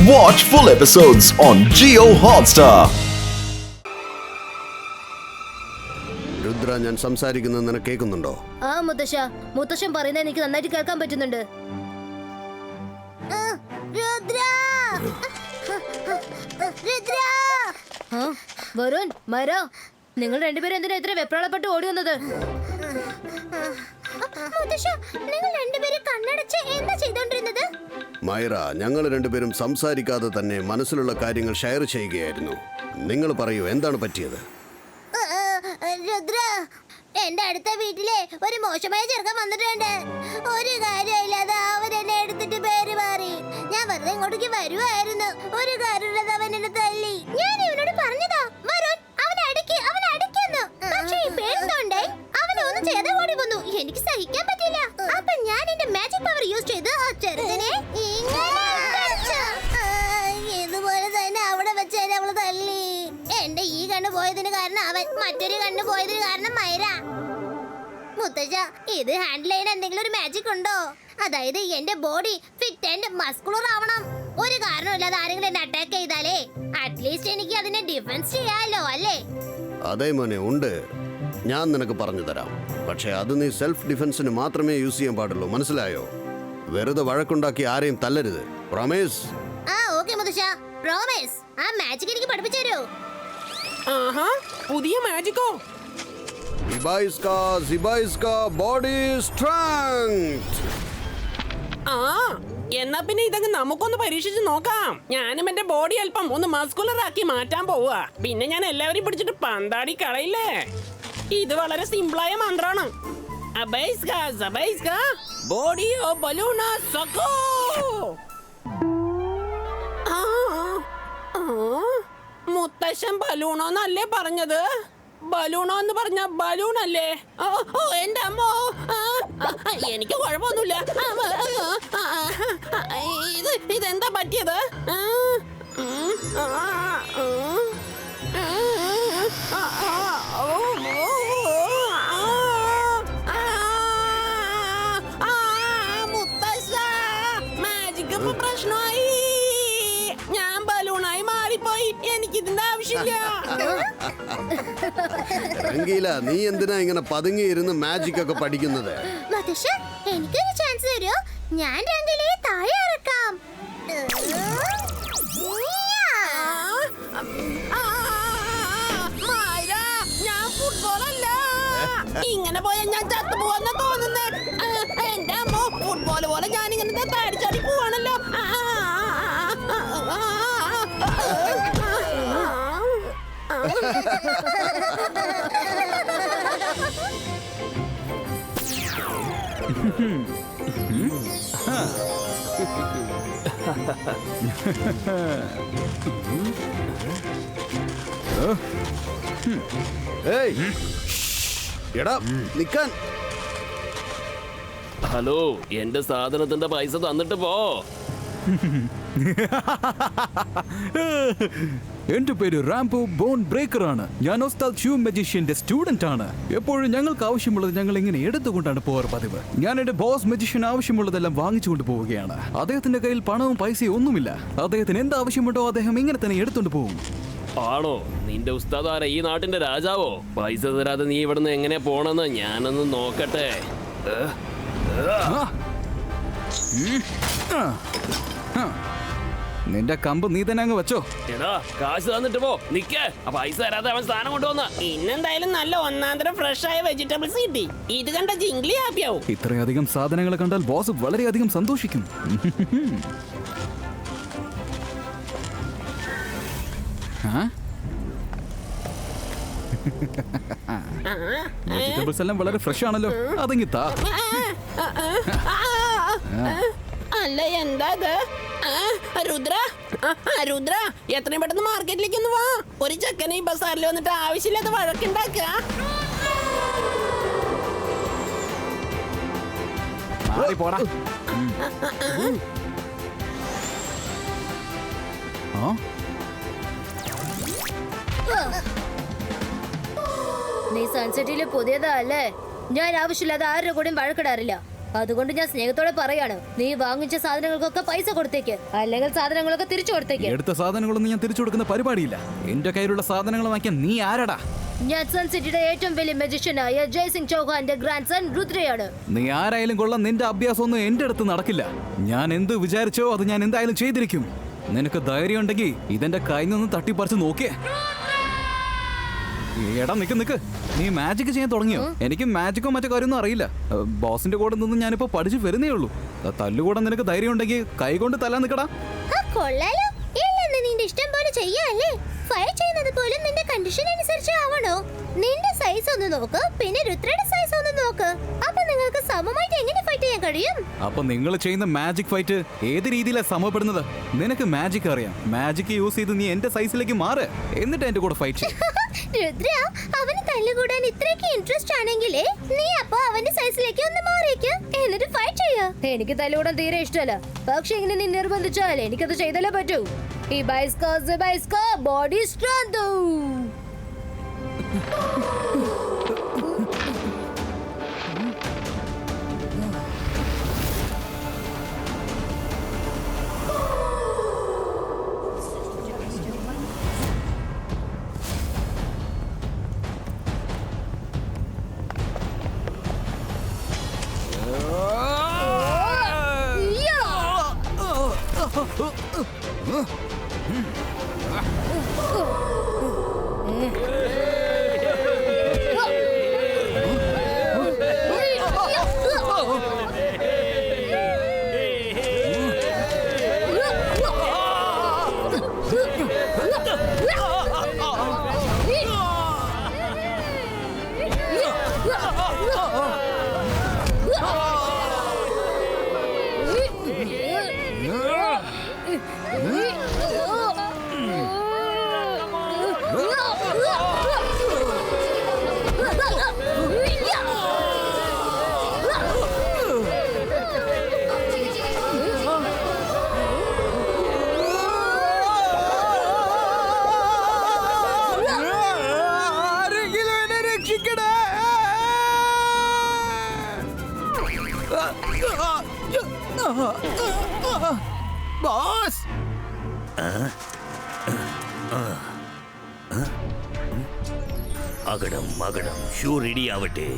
Watch full episodes on Jio Hotstar. Rudra, ഞാൻ സംസാരിക്കുന്നത് നിനക്ക് കേൾക്കുന്നുണ്ടോ? ആ മുത്തശ്ശൻ പറയുന്നത് എനിക്ക് നന്നായിട്ട് കേൾക്കാൻ പറ്റുന്നുണ്ട്. വരുൺ, മര, നിങ്ങൾ രണ്ടുപേരും എന്തിനാ ഇത്ര വെപ്രാളപ്പെട്ട് ഓടി വന്നത്? മൈറ, ഞങ്ങൾ രണ്ടുപേരും സംസാരിക്കാതെ തന്നെ മനസ്സിലുള്ള കാര്യങ്ങൾ ഷെയർ ചെയ്യുകയായിരുന്നു. നിങ്ങൾ പറയൂ, എന്താണ് പറ്റിയത്? രുദ്ര, എന്റെ അടുത്ത വീട്ടിലെ ഒരു മോശമായ ചെറുക്കൻ വന്നിട്ടുണ്ട്. ഒരു കാര്യമില്ലാതെ അവൻ എന്നെ എടുത്തിട്ട് പേര് മാറി. ഞാൻ വെറുതെ ഇങ്ങോട്ടേക്ക് വരുവായിരുന്നു. ഒരു കാര്യമില്ലാതെ അവൻ എന്നെ തല്ലി. ഞാൻ ഇവനോട് പറഞ്ഞതാ, വരുൺ, അവനെ അടിക്കുന്നു. പക്ഷേ ഈ പേടിത്തോണ്ടേ അവനൊന്നും ചെയ്യാതെ ഓടി വന്നു. എനിക്ക് സഹിക്കാൻ പറ്റില്ല. അപ്പൊ ഞാൻ എന്റെ മാജിക് പവർ യൂസ് ചെയ്ത് ആ ചെറുക്കനെ ഇതുപോലെ തന്നെ അവിടെ വെച്ച് അവള് തല്ലി. എന്റെ ഈ കണ്ണ് പോയതിന് കാരണം അവൻ, മറ്റൊരു കണ്ണ് പോയതിന് കാരണം മൈര. മുത്തശ്ശ, ഇത് ഹാൻഡിൽ ചെയ്യാൻ എന്തെങ്കിലും ഒരു മാജിക് ഉണ്ടോ? അതായത് എന്റെ ബോഡി ഫിറ്റ് ആൻഡ് മസ്കുലർ ആവണം. ഒരു കാരണമില്ലാതെ ആരെങ്കിലും എന്നെ അറ്റാക്ക് ചെയ്താലേ അറ്റ്ലീസ്റ്റ് എനിക്ക് അതിനെ ഡിഫെൻസ് ചെയ്യാലോ, അല്ലേ? അതേ മോനെ, ഉണ്ട്. ഞാൻ നിനക്ക് പറഞ്ഞു തരാം. പക്ഷെ അത് നീ സെൽഫ് ഡിഫെൻസിന് മാത്രമേ യൂസ് ചെയ്യാൻ പാടുള്ളൂ, മനസ്സിലായോ? വെറുതെ വഴക്കുണ്ടാക്കി ആരെയും തല്ലരുത്. പ്രോമിസ്? ആ, ഓക്കേ മുത്തശ്ശ, പ്രോമിസ്. ആ മാജിക് എനിക്ക് പഠിപ്പിച്ചു തരൂ. ആഹാ, പുതിയ മാജിക്കോ? Body strength. ആ, എന്നാ പിന്നെ ഇതങ്ങ് നമുക്കൊന്ന് പരീക്ഷിച്ച് നോക്കാം. ഞാനും എന്റെ ബോഡി അല്പം ഒന്ന് മസ്കുലർ ആക്കി മാറ്റാൻ പോവുക. പിന്നെ ഞാൻ എല്ലാവരെയും പിടിച്ചിട്ട് പന്താടി കളയില്ലേ. ഇത് വളരെ സിമ്പിളായ മന്ത്രാണ്. ബോഡിയോ ബലൂണോ സക്കോ. മുത്തശ്ശൻ ബലൂണോന്നല്ലേ പറഞ്ഞത്? ബലൂണോ എന്ന് പറഞ്ഞ ബലൂൺ അല്ലേ? ഓ എന്റെ അമ്മോ, എനിക്ക് കുഴപ്പമൊന്നുമില്ല. ഇതെന്താ പറ്റിയത്? മുത്തശ്ശ, മാജിക് പ്രശ്നമായി. ഞാൻ ബലൂണായി മാറിപ്പോയി. എനിക്കിതിന്റെ ആവശ്യമില്ല. രംഗീല, നീ എന്തിനാ ഇങ്ങനെ പതുങ്ങിയിരുന്ന് മാജിക് ഒക്കെ പഠിക്കുന്നത്? മുത്തശ്ശ, എനിക്കൊരു ചാൻസ് തരൂ. ഞാൻ രംഗിലയെ താഴെ ഇറക്കാം. ഞാൻ ഫുട്ബോളല്ല. ഇങ്ങനെ പോയാൽ ഞാൻ ചത്തുപോവാന്നാ തോന്നുന്നേ. എന്റെ അമ്മ, ഫുട്ബോൾ പോലെ ഞാൻ ഇങ്ങനെ താടിച്ചാടി പോവാണല്ലോ. എടാ, നിക്കാൻ. ഹലോ, എന്റെ സാധനത്തിന്റെ പൈസ തന്നിട്ട് പോ. എന്റെ പേര് റാംബോ ബോൺ ബ്രേക്കർ ആണ്. ഞാൻ ഉസ്താദ് ഷൂ മജീഷ്യന്റെ സ്റ്റുഡന്റ് ആണ്. എപ്പോഴും ഞങ്ങൾക്ക് ആവശ്യമുള്ളത് ഞങ്ങൾ ഇങ്ങനെ എടുത്തുകൊണ്ടാണ് പോവാറ് പതിവ്. ഞാൻ എന്റെ ബോസ് മജീഷ്യൻ ആവശ്യമുള്ളതെല്ലാം വാങ്ങിച്ചുകൊണ്ട് പോവുകയാണ്. അദ്ദേഹത്തിന്റെ കയ്യിൽ പണവും പൈസയും ഒന്നുമില്ല. അദ്ദേഹത്തിന് എന്ത് ആവശ്യമുണ്ടോ അദ്ദേഹം ഇങ്ങനെ തന്നെ എടുത്തുകൊണ്ട് പോകും. ആണോ? നിന്റെ ഉസ്താദ് ആരാ? ഈ നാട്ടിന്റെ രാജാവോ? പൈസ തരാതെ നീ ഇവിടുന്ന് എങ്ങനെ പോണെന്ന് ഞാനൊന്ന് നോക്കട്ടെ. നിന്റെ കമ്പ് നീ തന്നെ അങ്ങ് വെച്ചോ. എടാ, കാശ് തന്നിട്ട് പോ. നിക്കേ, പൈസ തരാതെ അവൻ സ്ഥാനം കൊണ്ടുവന്ന. ഇന്നെന്തായാലും നല്ല ഒന്നാന്തരം ഫ്രഷ് ആയ വെജിറ്റബിൾസ് കിട്ടി. ഇത് കണ്ട ജിംഗ്ലി ഹാപ്പിയാവും. ഇത്രയധികം സാധനങ്ങൾ കണ്ടാൽ ബോസ് വളരെയധികം സന്തോഷിക്കും. വെജിറ്റബിൾസ് എല്ലാം വളരെ ഫ്രഷ് ആണല്ലോ. അതെങ്കി താ. അല്ല, എന്താ രുദ്ര? രുദ്ര, എത്രയും പെട്ടെന്ന് മാർക്കറ്റിലേക്ക് ഒന്ന് വാ. ഒരു ചെക്കനെ ഈ ബസാറിൽ വന്നിട്ട് ആവശ്യമില്ലാത്ത വഴക്കുണ്ടാക്കുക. പോടാ. നീ സൺസെറ്റില് പുതിയതാ അല്ലേ? ഞാൻ ആവശ്യമില്ലാതെ ആരുടെ കൂടെയും വഴക്കിടാറില്ല. അതുകൊണ്ട് ഞാൻ സ്നേഹത്തോടെ പറയാണ്, നീ വാങ്ങിച്ച സാധനങ്ങൾക്കൊക്കെ പൈസ കൊടുത്തേക്ക്, അല്ലെങ്കിൽ സാധനങ്ങളൊക്കെ തിരിച്ചു കൊടുത്തേക്ക്. എടുത്ത സാധനങ്ങളൊന്നും ഞാൻ തിരിച്ചു കൊടുക്കുന്ന പരിപാടിയില്ല. എന്റെ കയ്യിലുള്ള സാധനങ്ങൾ വാങ്ങിക്കാൻ നീ ആരടാ? ഞാൻ സൺ സിറ്റിയുടെ ഏറ്റവും വലിയ മജിഷ്യനായ ജയ്സിംഗ് ചൗഹാന്റെ ഗ്രാൻഡ് സൺ രുദ്രയാണ്. നീ ആരായാലും കൊള്ളാം, നിന്റെ അഭ്യാസമൊന്നും എന്റെ അടുത്ത് നടക്കില്ല. ഞാൻ എന്ത് വിചാരിച്ചോ അത് ഞാൻ എന്തായാലും ചെയ്തിരിക്കും. നിനക്ക് ധൈര്യം ഉണ്ടെങ്കിൽ ഇതെന്റെ കയ്യിൽ നിന്ന് തട്ടിപ്പറിച്ച് നോക്കിയേ. എടാ നിക്ക്, നീ മാജിക് ചെയ്യാൻ തുടങ്ങിയോ? എനിക്ക് മാജിക്കോ മറ്റു കാര്യമൊന്നും അറിയില്ല. ബോസിന്റെ കൂടെ നിന്ന് ഞാനിപ്പോ പഠിച്ചു വരുന്നേ ഉള്ളൂ. തല്ലുകൂടെ നിനക്ക് ധൈര്യം ഉണ്ടെങ്കിൽ കൈകൊണ്ട് തല്ലാൻ നിക്കടാ. കൊള്ളാലോ, ഇല്ലെന്ന് നിന്റെ ഇഷ്ടം പോലെ ചെയ്യാല്ലേ. ഫൈറ്റ് ചെയ്യുന്നത് പോലും നിന്റെ കണ്ടീഷൻ അനുസരിച്ച് ആവണോ? നിന്റെ സൈസ് ഒന്ന് നോക്ക്, പിന്നെ രുദ്രയുടെ സൈസ് ഒന്ന് നോക്ക്. അപ്പൊ നിങ്ങൾക്ക് സമമായിട്ട് എങ്ങനെ ഫൈറ്റ് ചെയ്യാൻ കഴിയും? അപ്പൊ നിങ്ങൾ ചെയ്യുന്ന മാജിക് ഫൈറ്റ് ഏത് രീതിയിലാണ് സമപ്പെടുന്നത്? നിനക്ക് മാജിക് അറിയാം. മാജിക് യൂസ് ചെയ്ത് നീ എന്റെ സൈസിലേക്ക് മാറ്, എന്നിട്ട് എന്റെ കൂടെ ഫൈറ്റ് ചെയ്യും. രുദ്ര, അവന് തല്ലുകൂടാൻ ഇത്രയ്ക്ക് ഇൻട്രസ്റ്റ് ആണെങ്കിലേ നീ അപ്പൊ അവന്റെ സൈസിലേക്ക് ഒന്ന് മാറിയേക്ക്, എന്നിട്ട് ഫൈറ്റ് ചെയ്യാ. എനിക്ക് തല്ലുകൂടാൻ തീരെ ഇഷ്ടമല്ല, പക്ഷെ ഇങ്ങനെ നീ നിർബന്ധിച്ചാൽ എനിക്കത് ചെയ്തല്ലേ പറ്റൂ. ഈ ബൈസ്കോ ബോഡി സ്ട്രെങ്ത്. ബോസ്, അകടം മകടം ഷൂ റെഡി ആവട്ടെ,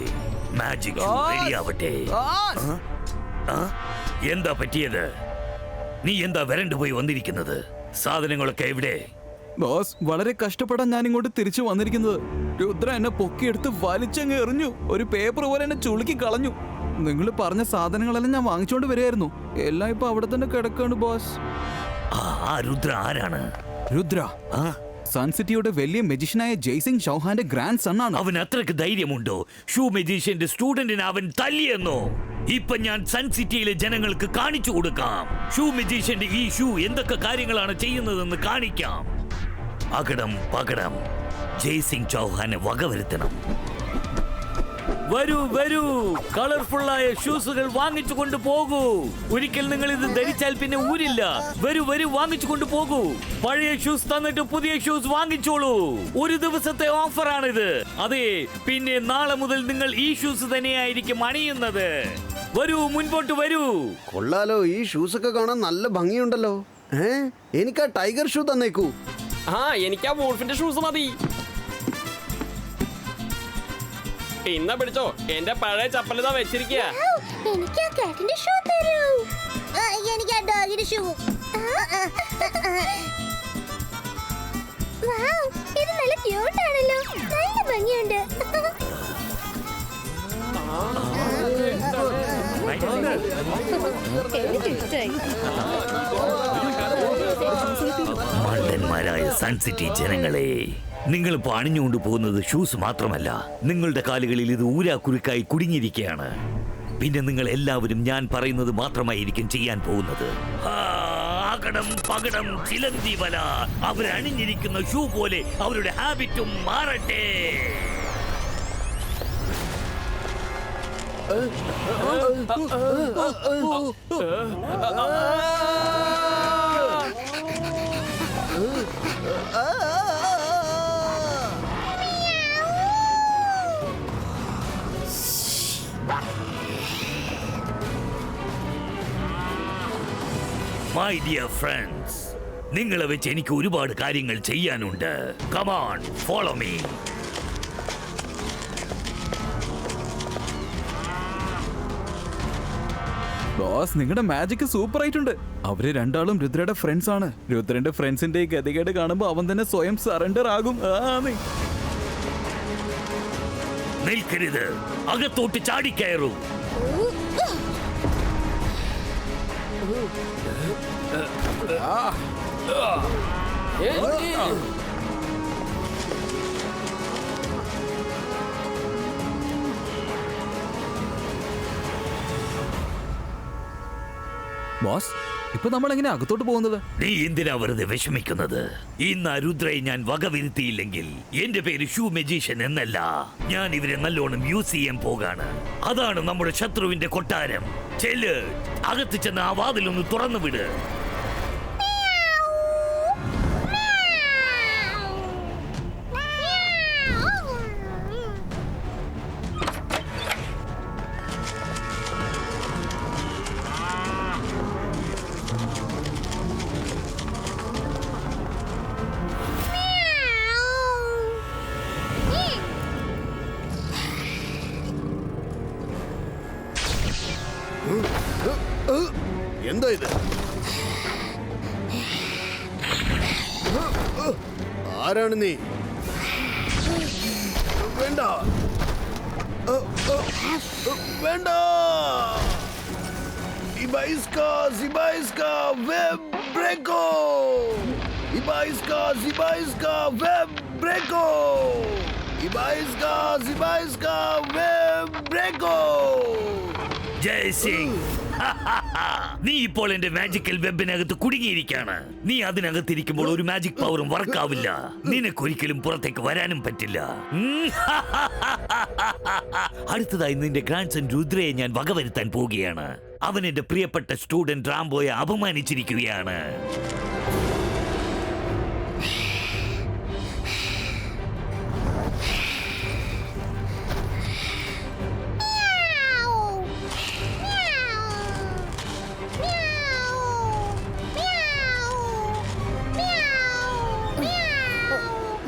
മാജിക് ഷൂ റെഡി ആവട്ടെ. എന്താ പറ്റിയത്? നീ എന്താ വരണ്ടു പോയി വന്നിരിക്കുന്നത്? സാധനങ്ങളൊക്കെ എവിടെ? ബോസ്, വളരെ കഷ്ടപ്പെടാൻ ഞാൻ ഇങ്ങോട്ട് തിരിച്ചു വന്നിരിക്കുന്നത്. രുദ്ര എന്നെ പൊക്കിയെടുത്ത് വലിച്ചങ്ങ് എറിഞ്ഞു. ഒരു പേപ്പർ പോലെ എന്നെ ചുളുക്കി കളഞ്ഞു. നിങ്ങൾ പറഞ്ഞ സാധനങ്ങളെല്ലാം ഞാൻ വാങ്ങിച്ചോണ്ട് വരികയായിരുന്നു. എല്ലാം ഇപ്പൊ അവിടെ തന്നെ കിടക്കാണ് ബോസ്. ആ രുദ്ര ആരാണ്? രുദ്ര സൺ സിറ്റിയുടെ വലിയ മജിഷ്യനായ ജയ്സിംഗ് ചൗഹാന്റെ ഗ്രാൻഡ് സൺ ആണ്. അവൻ അത്രക്ക് ധൈര്യമുണ്ടോ? ഷൂ മജീഷ്യന്റെ സ്റ്റുഡന്റിനെ അവൻ തല്ലിയെന്നോ? ഇപ്പൊ ഞാൻ സൺ സിറ്റിയിലെ ജനങ്ങൾക്ക് കാണിച്ചു കൊടുക്കാം. ഷൂ മജീഷ്യന്റെ ഈ ഷൂ എന്തൊക്കെ കാര്യങ്ങളാണ് ചെയ്യുന്നതെന്ന് കാണിക്കാം. അകടം പകടം ജയ്സിംഗ് ചൗഹാനെ വകവരുത്തണം. വരൂ വരൂ, കളർഫുള്ളായ ഷൂസുകൾ വാങ്ങിച്ചു കൊണ്ട് പോകൂ. ഒരിക്കൽ നിങ്ങൾ ഇത് ധരിച്ചാൽ പിന്നെ ഊരില്ല. വരൂ വരൂ, വാങ്ങിച്ചു കൊണ്ട് പോകൂ. പഴയ ഷൂസ് തന്നിട്ട് പുതിയ ഷൂസ് വാങ്ങിച്ചോളൂ. ഒരു ദിവസത്തെ ഓഫറാണിത്. അതെ, പിന്നെ നാളെ മുതൽ നിങ്ങൾ ഈ ഷൂസ് തന്നെയായിരിക്കും അണിയുന്നത്. വരൂ, മുൻപോട്ട് വരൂ. കൊള്ളാലോ, ഈ ഷൂസ് ഒക്കെ കാണാൻ നല്ല ഭംഗിയുണ്ടല്ലോ. എനിക്ക് ആ ടൈഗർ ഷൂ തന്നേക്കൂ. എനിക്ക് ആ വോൾഫിന്റെ ഷൂസ് മതി. ഇന്ന പിടിച്ചോ, എന്റെ പഴയ ചപ്പലിതാ വെച്ചിരിക്കുക. എനിക്ക് ആ കാറ്റിന്റെ ഷൂ തരൂ. എനിക്ക് ആ ഡോഗിന്റെ ഷൂ. വൗ, ഇത് നല്ല ക്യൂട്ട് ആണല്ലോ. നല്ല ഭംഗിയുണ്ട്. മണ്ടന്മാരായ സൺ സിറ്റി ജനങ്ങളെ, നിങ്ങൾ ഇപ്പോൾ അണിഞ്ഞുകൊണ്ട് പോകുന്നത് ഷൂസ് മാത്രമല്ല, നിങ്ങളുടെ കാലുകളിൽ ഇത് ഊരാക്കുരുക്കായി കുടുങ്ങിയിരിക്കുകയാണ്. പിന്നെ നിങ്ങൾ എല്ലാവരും ഞാൻ പറയുന്നത് മാത്രമായിരിക്കും ചെയ്യാൻ പോകുന്നത്. അകടം പകടം ചിലന്തി വല. അവരണിഞ്ഞിരിക്കുന്ന ഷൂ പോലെ അവരുടെ ഹാബിറ്റും മാറട്ടെ. മൈ ഡിയർ ഫ്രണ്ട്സ്, നിങ്ങളെ വെച്ച് എനിക്ക് ഒരുപാട് കാര്യങ്ങൾ ചെയ്യാനുണ്ട്. Come on, follow me. Boss, നിങ്ങളുടെ മാജിക് സൂപ്പർ ആയിട്ടുണ്ട്. അവര് രണ്ടാളും രുദ്രയുടെ ഫ്രണ്ട്സ് ആണ്. രുദ്രന്റെ ഫ്രണ്ട്സിന്റെ ഈ ഗതികേട് കാണുമ്പോ അവൻ തന്നെ സ്വയം സറണ്ടർ ആകും. നിൽക്കരുത്, അകത്തോട്ട് ചാടിക്കയറൂ. ബോസ്, ഇപ്പൊ നമ്മൾ എങ്ങനെ അകത്തോട്ട് പോകുന്നത്? നീ എന്തിനാ വെറുതെ വിഷമിക്കുന്നത്? ഇന്ന് രുദ്രയെ ഞാൻ വകവരുത്തിയില്ലെങ്കിൽ എന്റെ പേര് ഷൂ മജീഷ്യൻ എന്നല്ല. ഞാൻ ഇവരെ നല്ലോണം യൂസ് ചെയ്യാൻ പോകാണ്. അതാണ് നമ്മുടെ ശത്രുവിന്റെ കൊട്ടാരം. ചെല്ല്, അകത്ത് ചെന്ന് ആ വാതിലൊന്ന് തുറന്നു വിട്. എന്താ ഇത്? ആരാണ് നീ? വേണ്ട, വേണ്ട. Ibaiska, web breako. Ibaiska, web breako. Ibaiska, web breako. ജയ് സിംഗ്, നീ ഇപ്പോൾ എന്റെ മാജിക്കൽ വെബിനകത്ത് കുടുങ്ങിയിരിക്കാണ്. നീ അതിനകത്തിരിക്കുമ്പോൾ ഒരു മാജിക് പവറും വർക്കാവില്ല. നിനക്കൊരിക്കലും പുറത്തേക്ക് വരാനും പറ്റില്ല. അടുത്തതായി നിന്റെ ഗ്രാൻഡ് സൺ രുദ്രയെ ഞാൻ വകവരുത്താൻ പോവുകയാണ്. അവൻ എന്റെ പ്രിയപ്പെട്ട സ്റ്റുഡന്റ് റാംബോയെ അപമാനിച്ചിരിക്കുകയാണ്.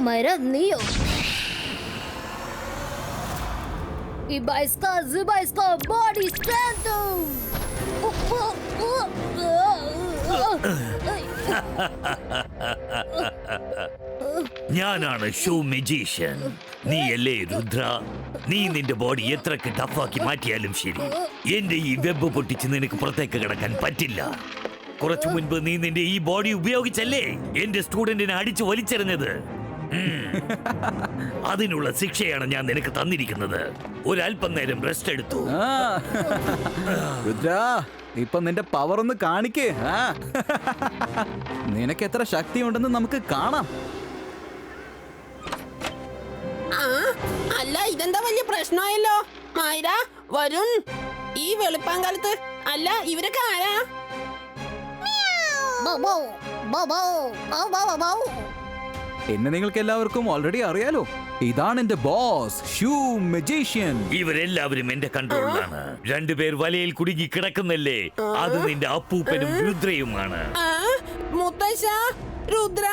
മൈര, നീയോ? Ibaiska, Zibaiska, body strength. ഞാനാണ് ഷൂ മജീഷ്യൻ. നീയല്ലേ രുദ്ര? നീ നിന്റെ ബോഡി എത്രക്ക് ടഫാക്കി മാറ്റിയാലും ശരി, എന്റെ ഈ വെബ് പൊട്ടിച്ച് നിനക്ക് പുറത്തേക്ക് കിടക്കാൻ പറ്റില്ല. കുറച്ചു മുൻപ് നീ നിന്റെ ഈ ബോഡി ഉപയോഗിച്ചല്ലേ എന്റെ സ്റ്റുഡന്റിനെ അടിച്ചു വലിച്ചെറിഞ്ഞത്? അതിനുള്ള ശിക്ഷയാണ് ഞാൻ നിനക്ക് തന്നിരിക്കുന്നത്. ഒരല്പം നേരം റെസ്റ്റ് എടുത്തു. രുദ്ര, ഇപ്പൊ നിന്റെ പവർ ഒന്ന് കാണിക്കേ. നിനക്ക് എത്ര ശക്തി ഉണ്ടെന്ന് നമുക്ക് കാണാം. അല്ല, ഇതെന്താ വലിയ പ്രശ്നമായല്ലോ. മൈര, വരുൺ, ഈ വെളുപ്പാങ്കാലത്ത്. അല്ല, ഇവരൊക്കെ ആരാ? എന്നെ നിങ്ങൾക്ക് എല്ലാവർക്കും ഓൾറെഡി അറിയാലോ. ഇതാണ് എന്റെ ബോസ്, ഷൂ മജീഷ്യൻ. ഇവരെല്ലാവരും എന്റെ കൺട്രോളിലാണ്. രണ്ടുപേർ വലയിൽ കുടുങ്ങി കിടക്കുന്നല്ലേ, അത് നിന്റെ അപ്പൂപ്പനും രുദ്രയുമാണ്. മുത്തശ്ശ, രുദ്ര.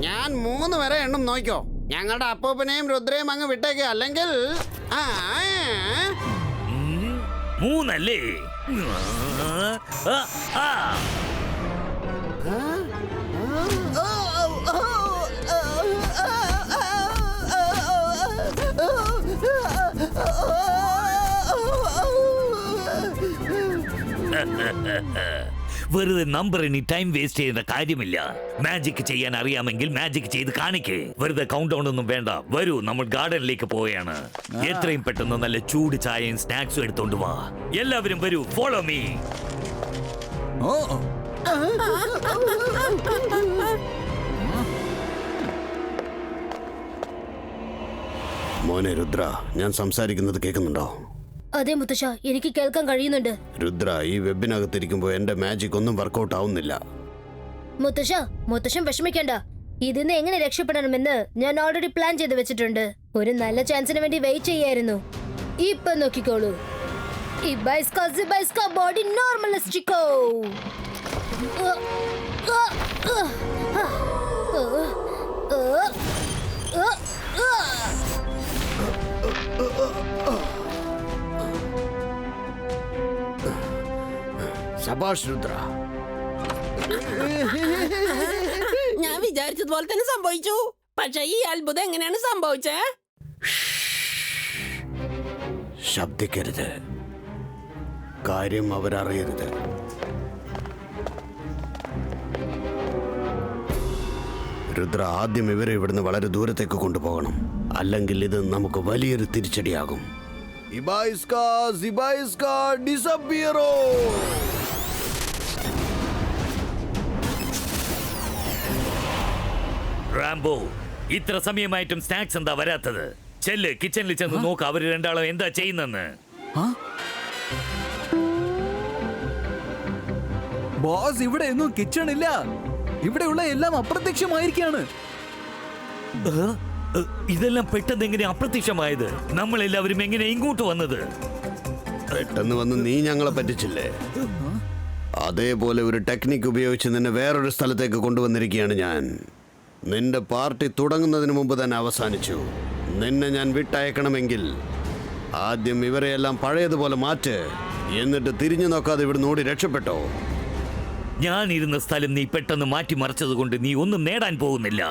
ഞാൻ 3 വരെ എണ്ണം നോക്കിക്കോ. ഞങ്ങളുടെ അപ്പൂപ്പനെയും രുദ്രയും അങ്ങ് വിട്ടേക്ക്, അല്ലെങ്കിൽ 3 അല്ലേ? വെറുതെ നമ്പർ എണ്ണി ടൈം വേസ്റ്റ് ചെയ്യുന്ന കാര്യമില്ല. മാജിക് ചെയ്യാൻ അറിയാമെങ്കിൽ മാജിക് ചെയ്ത് കാണിക്കേ. വെറുതെ കൗണ്ട് ഡൗൺ ഒന്നും വേണ്ട. വരൂ, നമ്മൾ ഗാർഡനിലേക്ക് പോവുകയാണ്. എത്രയും പെട്ടെന്ന് നല്ല ചൂട് ചായയും സ്നാക്സും എടുത്തോണ്ട് വാ. എല്ലാവരും വരൂ, ഫോളോ മീ. മോനെ രുദ്ര, ഞാൻ സംസാരിക്കുന്നത് കേൾക്കുന്നുണ്ടോ? അതെ മുത്തശ്ശ, എനിക്ക് കേൾക്കാൻ കഴിയുന്നുണ്ട്. രുദ്ര, ഈ വെബിനകത്തിരിക്കുമ്പോ എന്റെ മാജിക് ഒന്നും വർക്കൗട്ട് ആവുന്നില്ല. മുത്തശ്ശൻ വിഷമിക്കേണ്ട. ഇതിന്ന് എങ്ങനെ രക്ഷപ്പെടണമെന്ന് ഞാൻ ഓൾറെഡി പ്ലാൻ ചെയ്ത് വെച്ചിട്ടുണ്ട്. ഒരു നല്ല ചാൻസിന് വേണ്ടി വെയിറ്റ് ചെയ്യായിരുന്നു. ഇപ്പൊ നോക്കിക്കോളൂ. ഈ ബൈസ്ക ബോഡി നോർമലിസ്റ്റിക്കോ. ശബാഷ് രുദ്ര. ഞാൻ വിചാരിച്ചതുപോലെ തന്നെ സംഭവിച്ചു. പക്ഷെ ഈ അത്ഭുതം എങ്ങനെയാണ് സംഭവിച്ചേ? ശബ്ദിക്കരുത്. കാര്യം അവരറിയരുത്. രുദ്ര, ആദ്യം ഇവരെ ഇവിടുന്ന് വളരെ ദൂരത്തേക്ക് കൊണ്ടുപോകണം. അല്ലെങ്കിൽ ഇത് നമുക്ക് വലിയൊരു തിരിച്ചടിയാകും. റാംബോ, ഇത്ര സമയമായിട്ടും സ്നാക്സ് എന്താ വരാത്തത്? ചെല്ല്, കിച്ചണിൽ ചെന്ന് നോക്ക് അവര് രണ്ടാളും എന്താ ചെയ്യുന്നെന്ന്. ബോസ്, ഇവിടെ എങ്ങും കിച്ചൺ ഇല്ല. ഇവിടെയുള്ള എല്ലാം അപ്രത്യക്ഷമായിരിക്കാണ്. ഇതെല്ലാം പെട്ടെന്ന് എങ്ങനെ അപ്രത്യക്ഷമായത്? നമ്മളെല്ലാവരും എങ്ങനെ ഇങ്ങോട്ട് വന്നത്? പെട്ടെന്ന് വന്ന് നീ ഞങ്ങളെ പറ്റിച്ചില്ലേ? അതേപോലെ ഒരു ടെക്നിക്ക് ഉപയോഗിച്ച് നിന്നെ വേറൊരു സ്ഥലത്തേക്ക് കൊണ്ടുവന്നിരിക്കുകയാണ് ഞാൻ. നിന്റെ പാർട്ടി തുടങ്ങുന്നതിന് മുമ്പ് തന്നെ അവസാനിച്ചു. നിന്നെ ഞാൻ വിട്ടയക്കണമെങ്കിൽ ആദ്യം ഇവരെയെല്ലാം പഴയതുപോലെ മാറ്റ്. എന്നിട്ട് തിരിഞ്ഞു നോക്കാതെ ഇവിടുന്ന് ഓടി രക്ഷപ്പെട്ടോ. ഞാൻ ഇരുന്ന സ്ഥലം നീ പെട്ടെന്ന് മാറ്റിമറിച്ചത് കൊണ്ട് നീ ഒന്നും നേടാൻ പോകുന്നില്ല.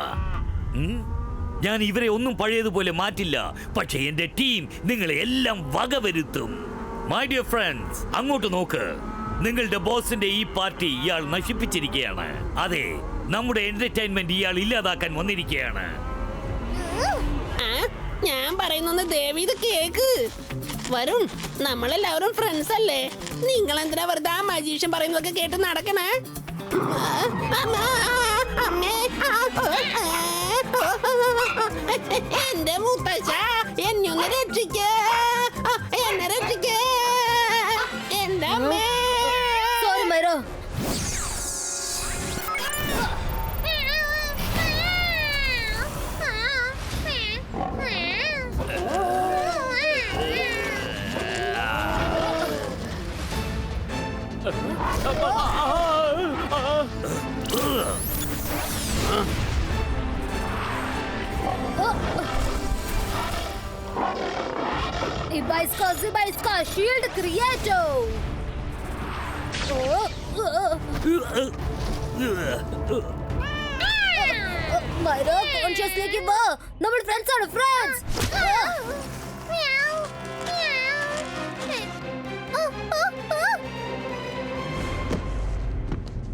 ഞാൻ ഇവരെ ഒന്നും പഴയതുപോലെ മാറ്റില്ല. പക്ഷെ എന്റെ ടീം നിങ്ങളെ എല്ലാം വകവരുത്തും. മൈ ഡിയർ ഫ്രണ്ട്സ്, അങ്ങോട്ട് നോക്ക്. നിങ്ങളുടെ ബോസിന്റെ ഈ പാർട്ടി ഇയാൾ നശിപ്പിച്ചിരിക്കുകയാണ്. അതെ, നമ്മുടെ എന്റർടൈൻമെന്റ് ഇയാൾ ഇല്ലാതാക്കാൻ വന്നിരിക്കുകയാണ്. ഞാൻ പറയുന്നത് ദേവീത് കേക്ക്. വരുൺ, നമ്മളെല്ലാവരും ഫ്രണ്ട്സ് അല്ലേ? നിങ്ങൾ എന്തിനാ വെറുതെ ആ മജീഷ്യൻ പറയുന്നതൊക്കെ കേട്ട് നടക്കണേ? എന്റെ മുത്തച്ഛ, എന്നെ ഒന്ന് രക്ഷിക്കേ, എന്നെ രക്ഷിക്കേ, എന്റെ അമ്മേ. Sorry മൈറോ. Ibaiska shield creato. Myra, consciously വാ. നമ്മൾ ഫ്രണ്ട്സ് ആണ്, ഫ്രണ്ട്സ്.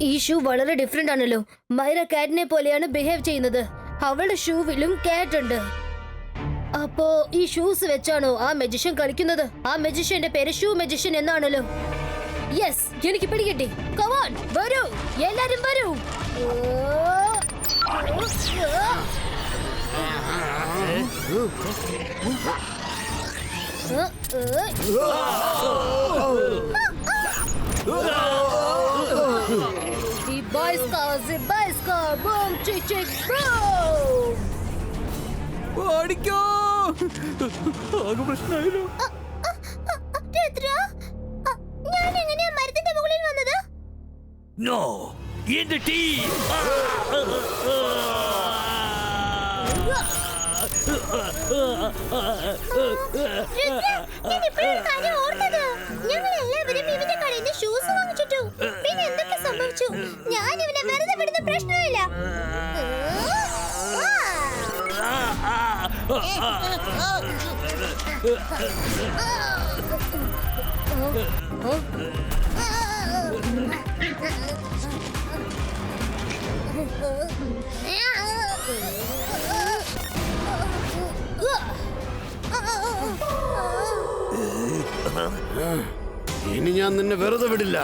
ഈ ഷൂ വളരെ ഡിഫറെന്റ് ആണല്ലോ. മൈറ കാറ്റിനെ പോലെയാണ് ബിഹേവ് ചെയ്യുന്നത്. അവളുടെ ഷൂവിലും കാറ്റ് ഉണ്ട്. അപ്പോ ഈ ഷൂസ് വെച്ചാണോ ആ മജിഷ്യൻ കളിക്കുന്നത്? ആ മജിഷ്യന്റെ പേര് ഷൂ മജിഷ്യൻ എന്നാണല്ലോ. യെസ്, എനിക്ക് പിടികിട്ടി. കം ഓൺ, വരൂ, എല്ലാരും വരൂ. Ibaiska, boom, chick, chick, boom. ഓടിക്കോ. ആകെ പ്രശ്നമായല്ലോ. ഞാൻ എങ്ങനെയാ മരത്തിന്റെ മുകളിൽ വന്നത്? നോ, എന്റെ ടീം. ഞങ്ങൾ എല്ലാവരും ഇവന്റെ കടയിൽ നിന്ന് ഷൂസ് വാങ്ങിച്ചിട്ടു. പിന്നെ എന്തൊക്കെ സംഭവിച്ചു? ഞാൻ ഇവനെ വെറുതെ വിടുന്ന പ്രശ്നമില്ല. ഇനി ഞാൻ നിന്നെ വെറുതെ വിടില്ല.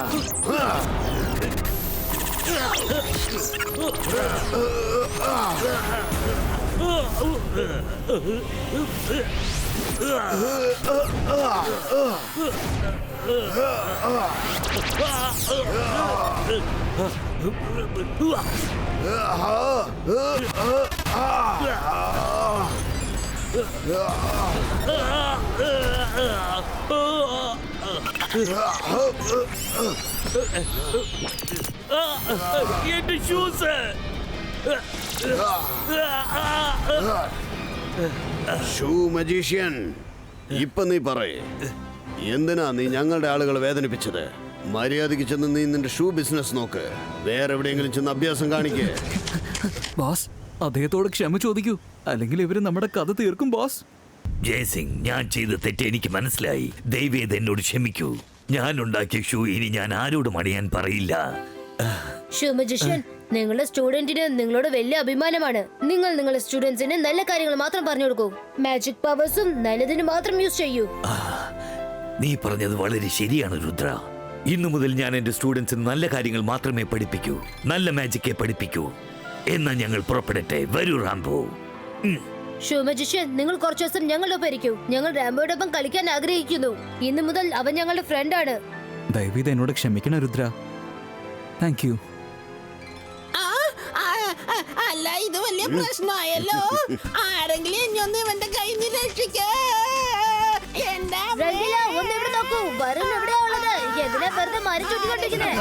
എന്റെ ഷൂസ്! ഷൂ മജീഷ്യൻ, ഇപ്പൊ നീ പറയേ, എന്തിനാ നീ ഞങ്ങളുടെ ആളുകളെ വേദനിപ്പിച്ചത്? മര്യാദയ്ക്ക് ചെന്ന് നീ നിന്റെ ഷൂ ബിസിനസ് നോക്ക്. വേറെ എവിടെയെങ്കിലും ചെന്ന് അഭ്യാസം കാണിക്കേ. ബോസ്, അദ്ദേഹത്തോട് ക്ഷമ ചോദിക്കൂ, അല്ലെങ്കിൽ ഇവര് നമ്മുടെ കഥ തീർക്കും ബോസ്. ജയസിംഗ്, ഞാൻ ചെയ്ത തെറ്റ് എനിക്ക് മനസ്സിലായി. ദയവേത് എന്നോട് ക്ഷമിക്കൂ. ഞാൻ ഉണ്ടാക്കിയ ഷൂ ഇനി ഞാൻ ആരോടും അണിയാൻ പറയില്ല. ഷൂ മജിഷ്യൻ, നിങ്ങളുടെ സ്റ്റുഡന്റിന് നിങ്ങളോട് വലിയ അഭിമാനമാണ്. നിങ്ങൾ നിങ്ങളുടെ സ്റ്റുഡൻസിന് നല്ല കാര്യങ്ങൾ മാത്രം പറഞ്ഞു കൊടുക്കൂ. മാജിക് പവേഴ്സും നല്ലതിന് മാത്രം യൂസ് ചെയ്യൂ. നീ പറഞ്ഞത് വളരെ ശരിയാണ് രുദ്ര. ഇന്നു മുതൽ ഞാൻ എന്റെ സ്റ്റുഡൻസിന് നല്ല കാര്യങ്ങൾ മാത്രമേ പഠിപ്പിക്കൂ, നല്ല മാജിക്കെ പഠിപ്പിക്കൂ. എന്നാ ഞങ്ങൾ പുറപ്പെടട്ടെ. വരൂ റാംബോ. ഷൂ മജിഷ്യൻ, നിങ്ങൾ കുറച്ചു ദിവസം ഞങ്ങളുടെ ഒപ്പം ഇരിക്കൂ. ഞങ്ങൾ റാംബോയോടൊപ്പം കളിക്കാൻ ആഗ്രഹിക്കുന്നു. ഇന്നു മുതൽ അവൻ ഞങ്ങളുടെ ഫ്രണ്ടാണ്. ദയവീത് എന്നോട് ക്ഷമിക്കണം രുദ്ര. Thank you. അല്ല, ഇത് വലിയ പ്രശ്നമായല്ലോ. ആരെങ്കിലും എന്നെ ഒന്ന് ഇവന്റെ കയ്യിൽ നിന്ന് രക്ഷിക്കേ. റംഗില, ഒന്ന് ഇവിടെ നോക്കൂ. വരുൺ എവിടെയാ ഉള്ളത്? എന്തിനാ വെറുതെ മരം ചുറ്റിക്കൊണ്ടിരിക്കുന്നേ?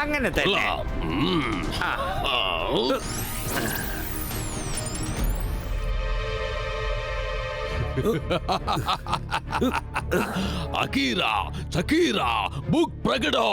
അങ്ങനെ തന്നെ. അകീര ചകീര ബുക്ക് പ്രകടോ.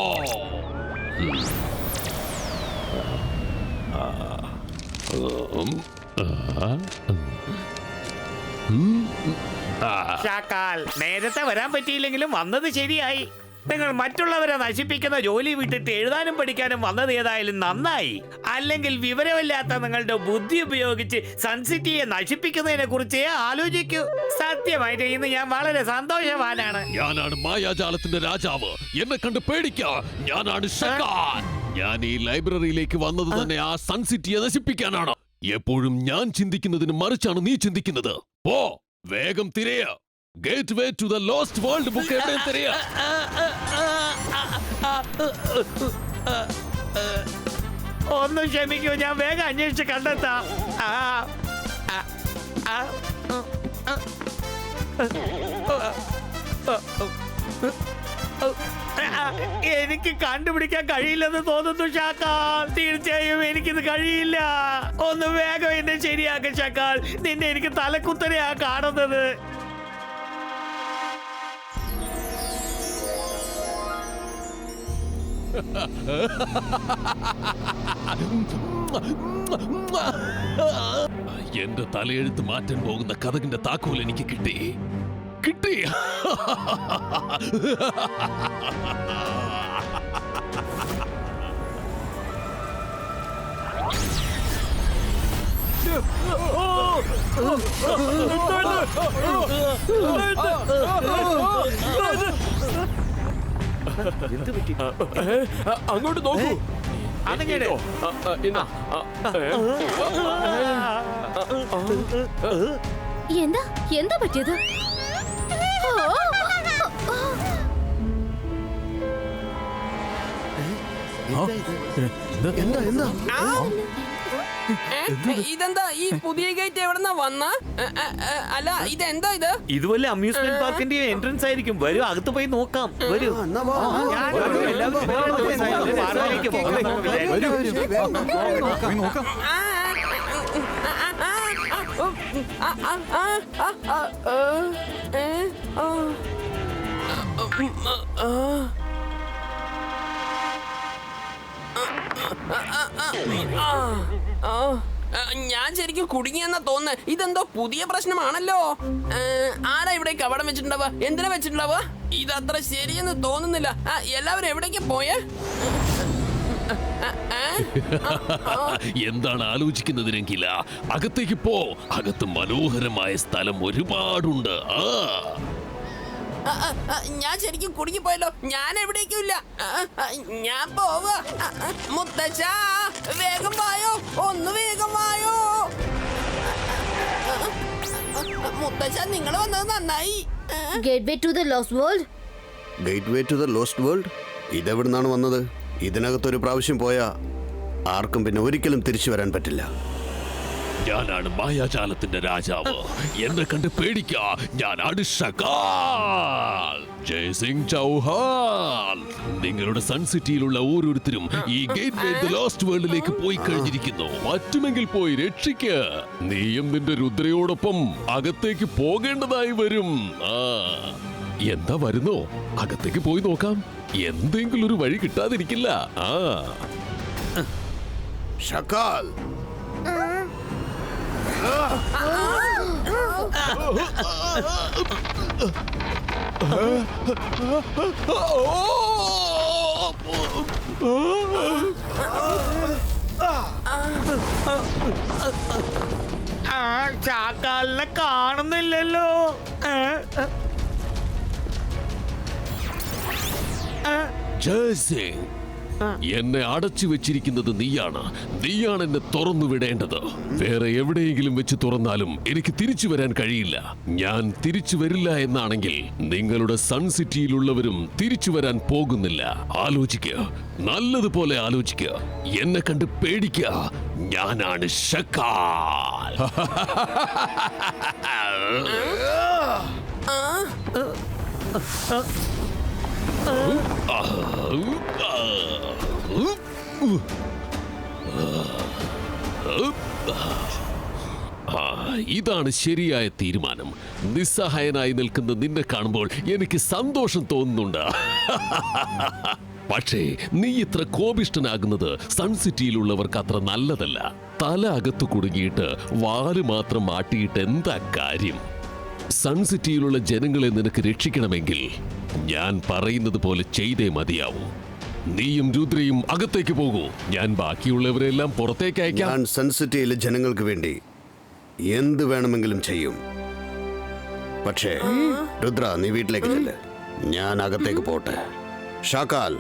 ഷാക്കാൽ, നേരത്തെ വരാൻ പറ്റിയില്ലെങ്കിലും വന്നത് ശരിയായി. നിങ്ങൾ മറ്റുള്ളവരെ നശിപ്പിക്കുന്ന ജോലി വിട്ടിട്ട് എഴുതാനും പഠിക്കാനും വന്നത് ഏതായാലും നന്നായി. അല്ലെങ്കിൽ വിവരമില്ലാത്ത നിങ്ങളുടെ ബുദ്ധി ഉപയോഗിച്ച് സൺസിറ്റിയെ നശിപ്പിക്കുന്നതിനെ കുറിച്ച് ആലോചിക്കൂ. സത്യമായിട്ട് ഇന്ന് ഞാൻ വളരെ സന്തോഷവാനാണ്. ഞാനാണ് മായാജാലത്തിന്റെ രാജാവ്. എന്നെ കണ്ട് പേടിക്കാ. ഞാനാണ് ഷകാൻ. ഞാൻ ഈ ലൈബ്രറിയിലേക്ക് വന്നത് തന്നെ ആ സൺസിറ്റിയെ നശിപ്പിക്കാനാണ്. എപ്പോഴും ഞാൻ ചിന്തിക്കുന്നതിന് മറിച്ചാണ് നീ ചിന്തിക്കുന്നത്. പോ, വേഗം തിരയ. Gateway to the lost world book എവിടെയും തിരയ. ഒന്ന് ക്ഷമിക്കൂ, ഞാൻ വേഗം അന്വേഷിച്ച് കണ്ടെത്താം. എനിക്ക് കണ്ടുപിടിക്കാൻ കഴിയില്ലെന്ന് തോന്നുന്നു ഷാക്കാൽ. തീർച്ചയായും എനിക്കിത് കഴിയില്ല. ഒന്ന് വേഗം എന്നെ ശരിയാക്കും ഷാക്കാൽ. നിന്നെ എനിക്ക് തലക്കുത്തനെയാ കാണുന്നത്. എന്റെ തലയെഴുത്ത് മാറ്റാൻ പോകുന്ന കഥകിന്റെ താക്കോൽ എനിക്ക് കിട്ടി. അങ്ങോട്ട് നോക്കൂ. അതെങ്ങനെ? എന്താ എന്താ പറ്റിയത്? ഇതെന്താ ഈ പുതിയ ഗേറ്റ് എവിടെന്നാ വന്ന? അല്ല, ഇതെന്താ ഇത്? ഇതുപോലെ അമ്യൂസ്മെന്റ് പാർക്കിന്റെ എൻട്രൻസ് ആയിരിക്കും. വരൂ, അകത്ത് പോയി നോക്കാം. വരൂ. ഞാൻ ശരിക്കും കുടുങ്ങിയെന്നാ തോന്നുന്നത്. ഇതെന്തോ പുതിയ പ്രശ്നമാണല്ലോ. ആരാ ഇവിടെ കവടം വെച്ചിട്ടുണ്ടാവുക? എന്തിനാ വെച്ചിട്ടുണ്ടാവുക? ഇതത്ര ശരിയെന്ന് തോന്നുന്നില്ല. എല്ലാവരും എവിടേക്ക് പോയേ? എന്താണ് ആലോചിക്കുന്നതിനെങ്കില അകത്തേക്ക് പോ. അകത്ത് മനോഹരമായ സ്ഥലം ഒരുപാടുണ്ട്. ഞാൻ ശരിക്കും കുടുങ്ങിപ്പോയല്ലോ. ഞാൻ എവിടേക്കും ഇല്ല. ഞാൻ പോവാ. മുത്തച്ഛ, വേഗം വായോ, ഒന്ന് വേഗം വായോ. മുത്തച്ഛ, നിങ്ങൾ വന്നത് നന്നായി. Gateway to the lost world. Gateway to the lost world? ഇതെവിടുന്നാണ് വന്നത്? ഇതിനകത്തൊരു പ്രാവശ്യം പോയാ ആർക്കും പിന്നെ ഒരിക്കലും തിരിച്ചു വരാൻ പറ്റില്ല. ഞാനാണ് മായാജാലത്തിന്റെ രാജാവ്. എന്നെ കണ്ട് പേടിക്കാ. ഞാനാണ് ഷകാൽ. ജയ്സിംഗ് ചൗഹാൻ. നിങ്ങളുടെ സൺ സിറ്റിയിലുള്ള ഓരോരുത്തരും ഈ ഗേറ്റ് വേ ദ ലോസ്റ്റ് വേൾഡിലേക്ക് പോയി കഴിഞ്ഞിരിക്കുന്നു. പറ്റുമെങ്കിൽ പോയി രക്ഷിക്ക. നീയും നിന്റെ രുദ്രയോടൊപ്പം അകത്തേക്ക് പോകേണ്ടതായി വരും. എന്താ വരുന്നോ? അകത്തേക്ക് പോയി നോക്കാം. എന്തെങ്കിലും ഒരു വഴി കിട്ടാതിരിക്കില്ല. ഷകാൽ, ചാക്കാലിനെ കാണുന്നില്ലല്ലോ. ജയ്സിംഗ്, എന്നെ അടച്ചു വെച്ചിരിക്കുന്നത് നീയാണ്. നീയാണ് എന്നെ തുറന്നു വിടേണ്ടത്. വേറെ എവിടെയെങ്കിലും വെച്ച് തുറന്നാലും എനിക്ക് തിരിച്ചു വരാൻ കഴിയില്ല. ഞാൻ തിരിച്ചു വരില്ല എന്നാണെങ്കിൽ നിങ്ങളുടെ സൺ സിറ്റിയിലുള്ളവരും തിരിച്ചു വരാൻ പോകുന്നില്ല. ആലോചിക്കുക, നല്ലതുപോലെ ആലോചിക്കുക. എന്നെ കണ്ട് പേടിക്കുക. ഞാനാണ് ഷകാൽ. ഇതാണ് ശരിയായ തീരുമാനം. നിസ്സഹായനായി നിൽക്കുന്ന നിന്നെ കാണുമ്പോൾ എനിക്ക് സന്തോഷം തോന്നുന്നുണ്ട്. പക്ഷേ നീ ഇത്ര കോപിഷ്ഠനാകുന്നത് സൺ സിറ്റിയിലുള്ളവർക്ക് അത്ര നല്ലതല്ല. തല അകത്ത് കുടുങ്ങിയിട്ട് വാല് മാത്രം മാട്ടിയിട്ട് എന്താ കാര്യം? സൺ സിറ്റിയിലുള്ള ജനങ്ങളെ നിനക്ക് രക്ഷിക്കണമെങ്കിൽ ഞാൻ പറയുന്നത് പോലെ ചെയ്തേ മതിയാവൂ. നീയും രുദ്രയും അകത്തേക്ക് പോകൂ. ഞാൻ ബാക്കിയുള്ളവരെല്ലാം പുറത്തേക്ക് അയക്കാം. ഞാൻ സൺ സിറ്റിയിലെ ജനങ്ങൾക്ക് വേണ്ടി എന്ത് വേണമെങ്കിലും ചെയ്യും. പക്ഷേ രുദ്ര, നീ വീട്ടിലേക്ക് ചെല്ല്. ഞാൻ അകത്തേക്ക് പോട്ടെ. ഷാക്കാൽ,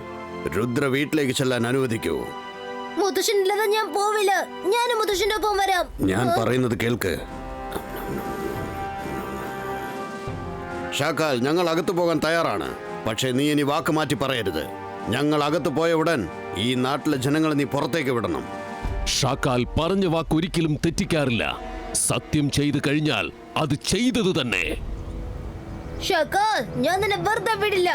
രുദ്ര വീട്ടിലേക്ക് ചെല്ലാൻ അനുവദിക്കൂ. മുത്തശ്ശനില്ലാതെ ഞാൻ പോവില്ല. ഞാനും മുത്തശ്ശന്റെ ഒപ്പം വരാം. ഞാൻ പറയുന്നത് കേൾക്ക്. ഷാക്കാൽ, ഞങ്ങൾ അകത്ത് പോകാൻ തയ്യാറാണ്. പക്ഷേ നീ ഇനി വാക്ക് മാറ്റി പറയരുത്. ഞങ്ങൾ അകത്ത് പോയ ഉടൻ ഈ നാട്ടിലെ ജനങ്ങളെ നീ പുറത്തേക്ക് വിടണം. ഷാക്കാൽ പറഞ്ഞ വാക്കൊരിക്കലും തെറ്റിക്കാറില്ല. സത്യം ചെയ്തു കഴിഞ്ഞാൽ അത് ചെയ്തത് തന്നെ. ഷകാൽ, ഞാൻ നിന്നെ വെറുതെ വിടില്ല.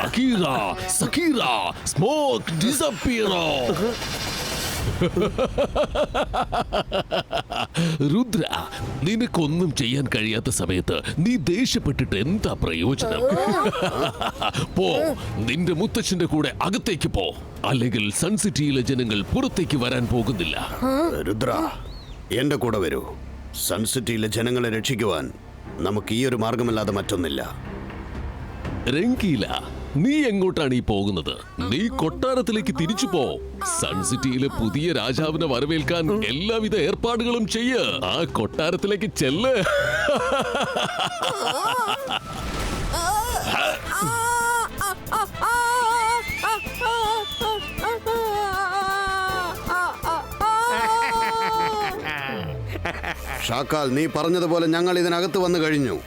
അകീറ, സകീറ, സ്മോക്ക് ഡിസപ്പിയറോ. രുദ്ര, നിനക്കൊന്നും ചെയ്യാൻ കഴിയാത്ത സമയത്ത് നീ ദേഷ്യപ്പെട്ടിട്ട് എന്താ പ്രയോജനം? പോ, നിന്റെ മുത്തച്ഛന്റെ കൂടെ അകത്തേക്ക് പോ. അല്ലെങ്കിൽ സൺ സിറ്റിയിലെ ജനങ്ങൾ പുറത്തേക്ക് വരാൻ പോകുന്നില്ല. രുദ്ര, എന്റെ കൂടെ വരൂ. സൺ സിറ്റിയിലെ ജനങ്ങളെ രക്ഷിക്കുവാൻ നമുക്ക് ഈ ഒരു മാർഗമല്ലാതെ മറ്റൊന്നില്ല. രംഗീല, നീ എങ്ങോട്ടാണ് ഈ പോകുന്നത്? നീ കൊട്ടാരത്തിലേക്ക് തിരിച്ചു പോ. സൺ സിറ്റിയിലെ പുതിയ രാജാവിനെ വരവേൽക്കാൻ എല്ലാവിധ ഏർപ്പാടുകളും ചെയ്യ്. ആ കൊട്ടാരത്തിലേക്ക് ചെല്ല്. ഷാക്കാൽ, നീ പറഞ്ഞതുപോലെ ഞങ്ങൾ ഇതിനകത്ത് വന്നു കഴിഞ്ഞു.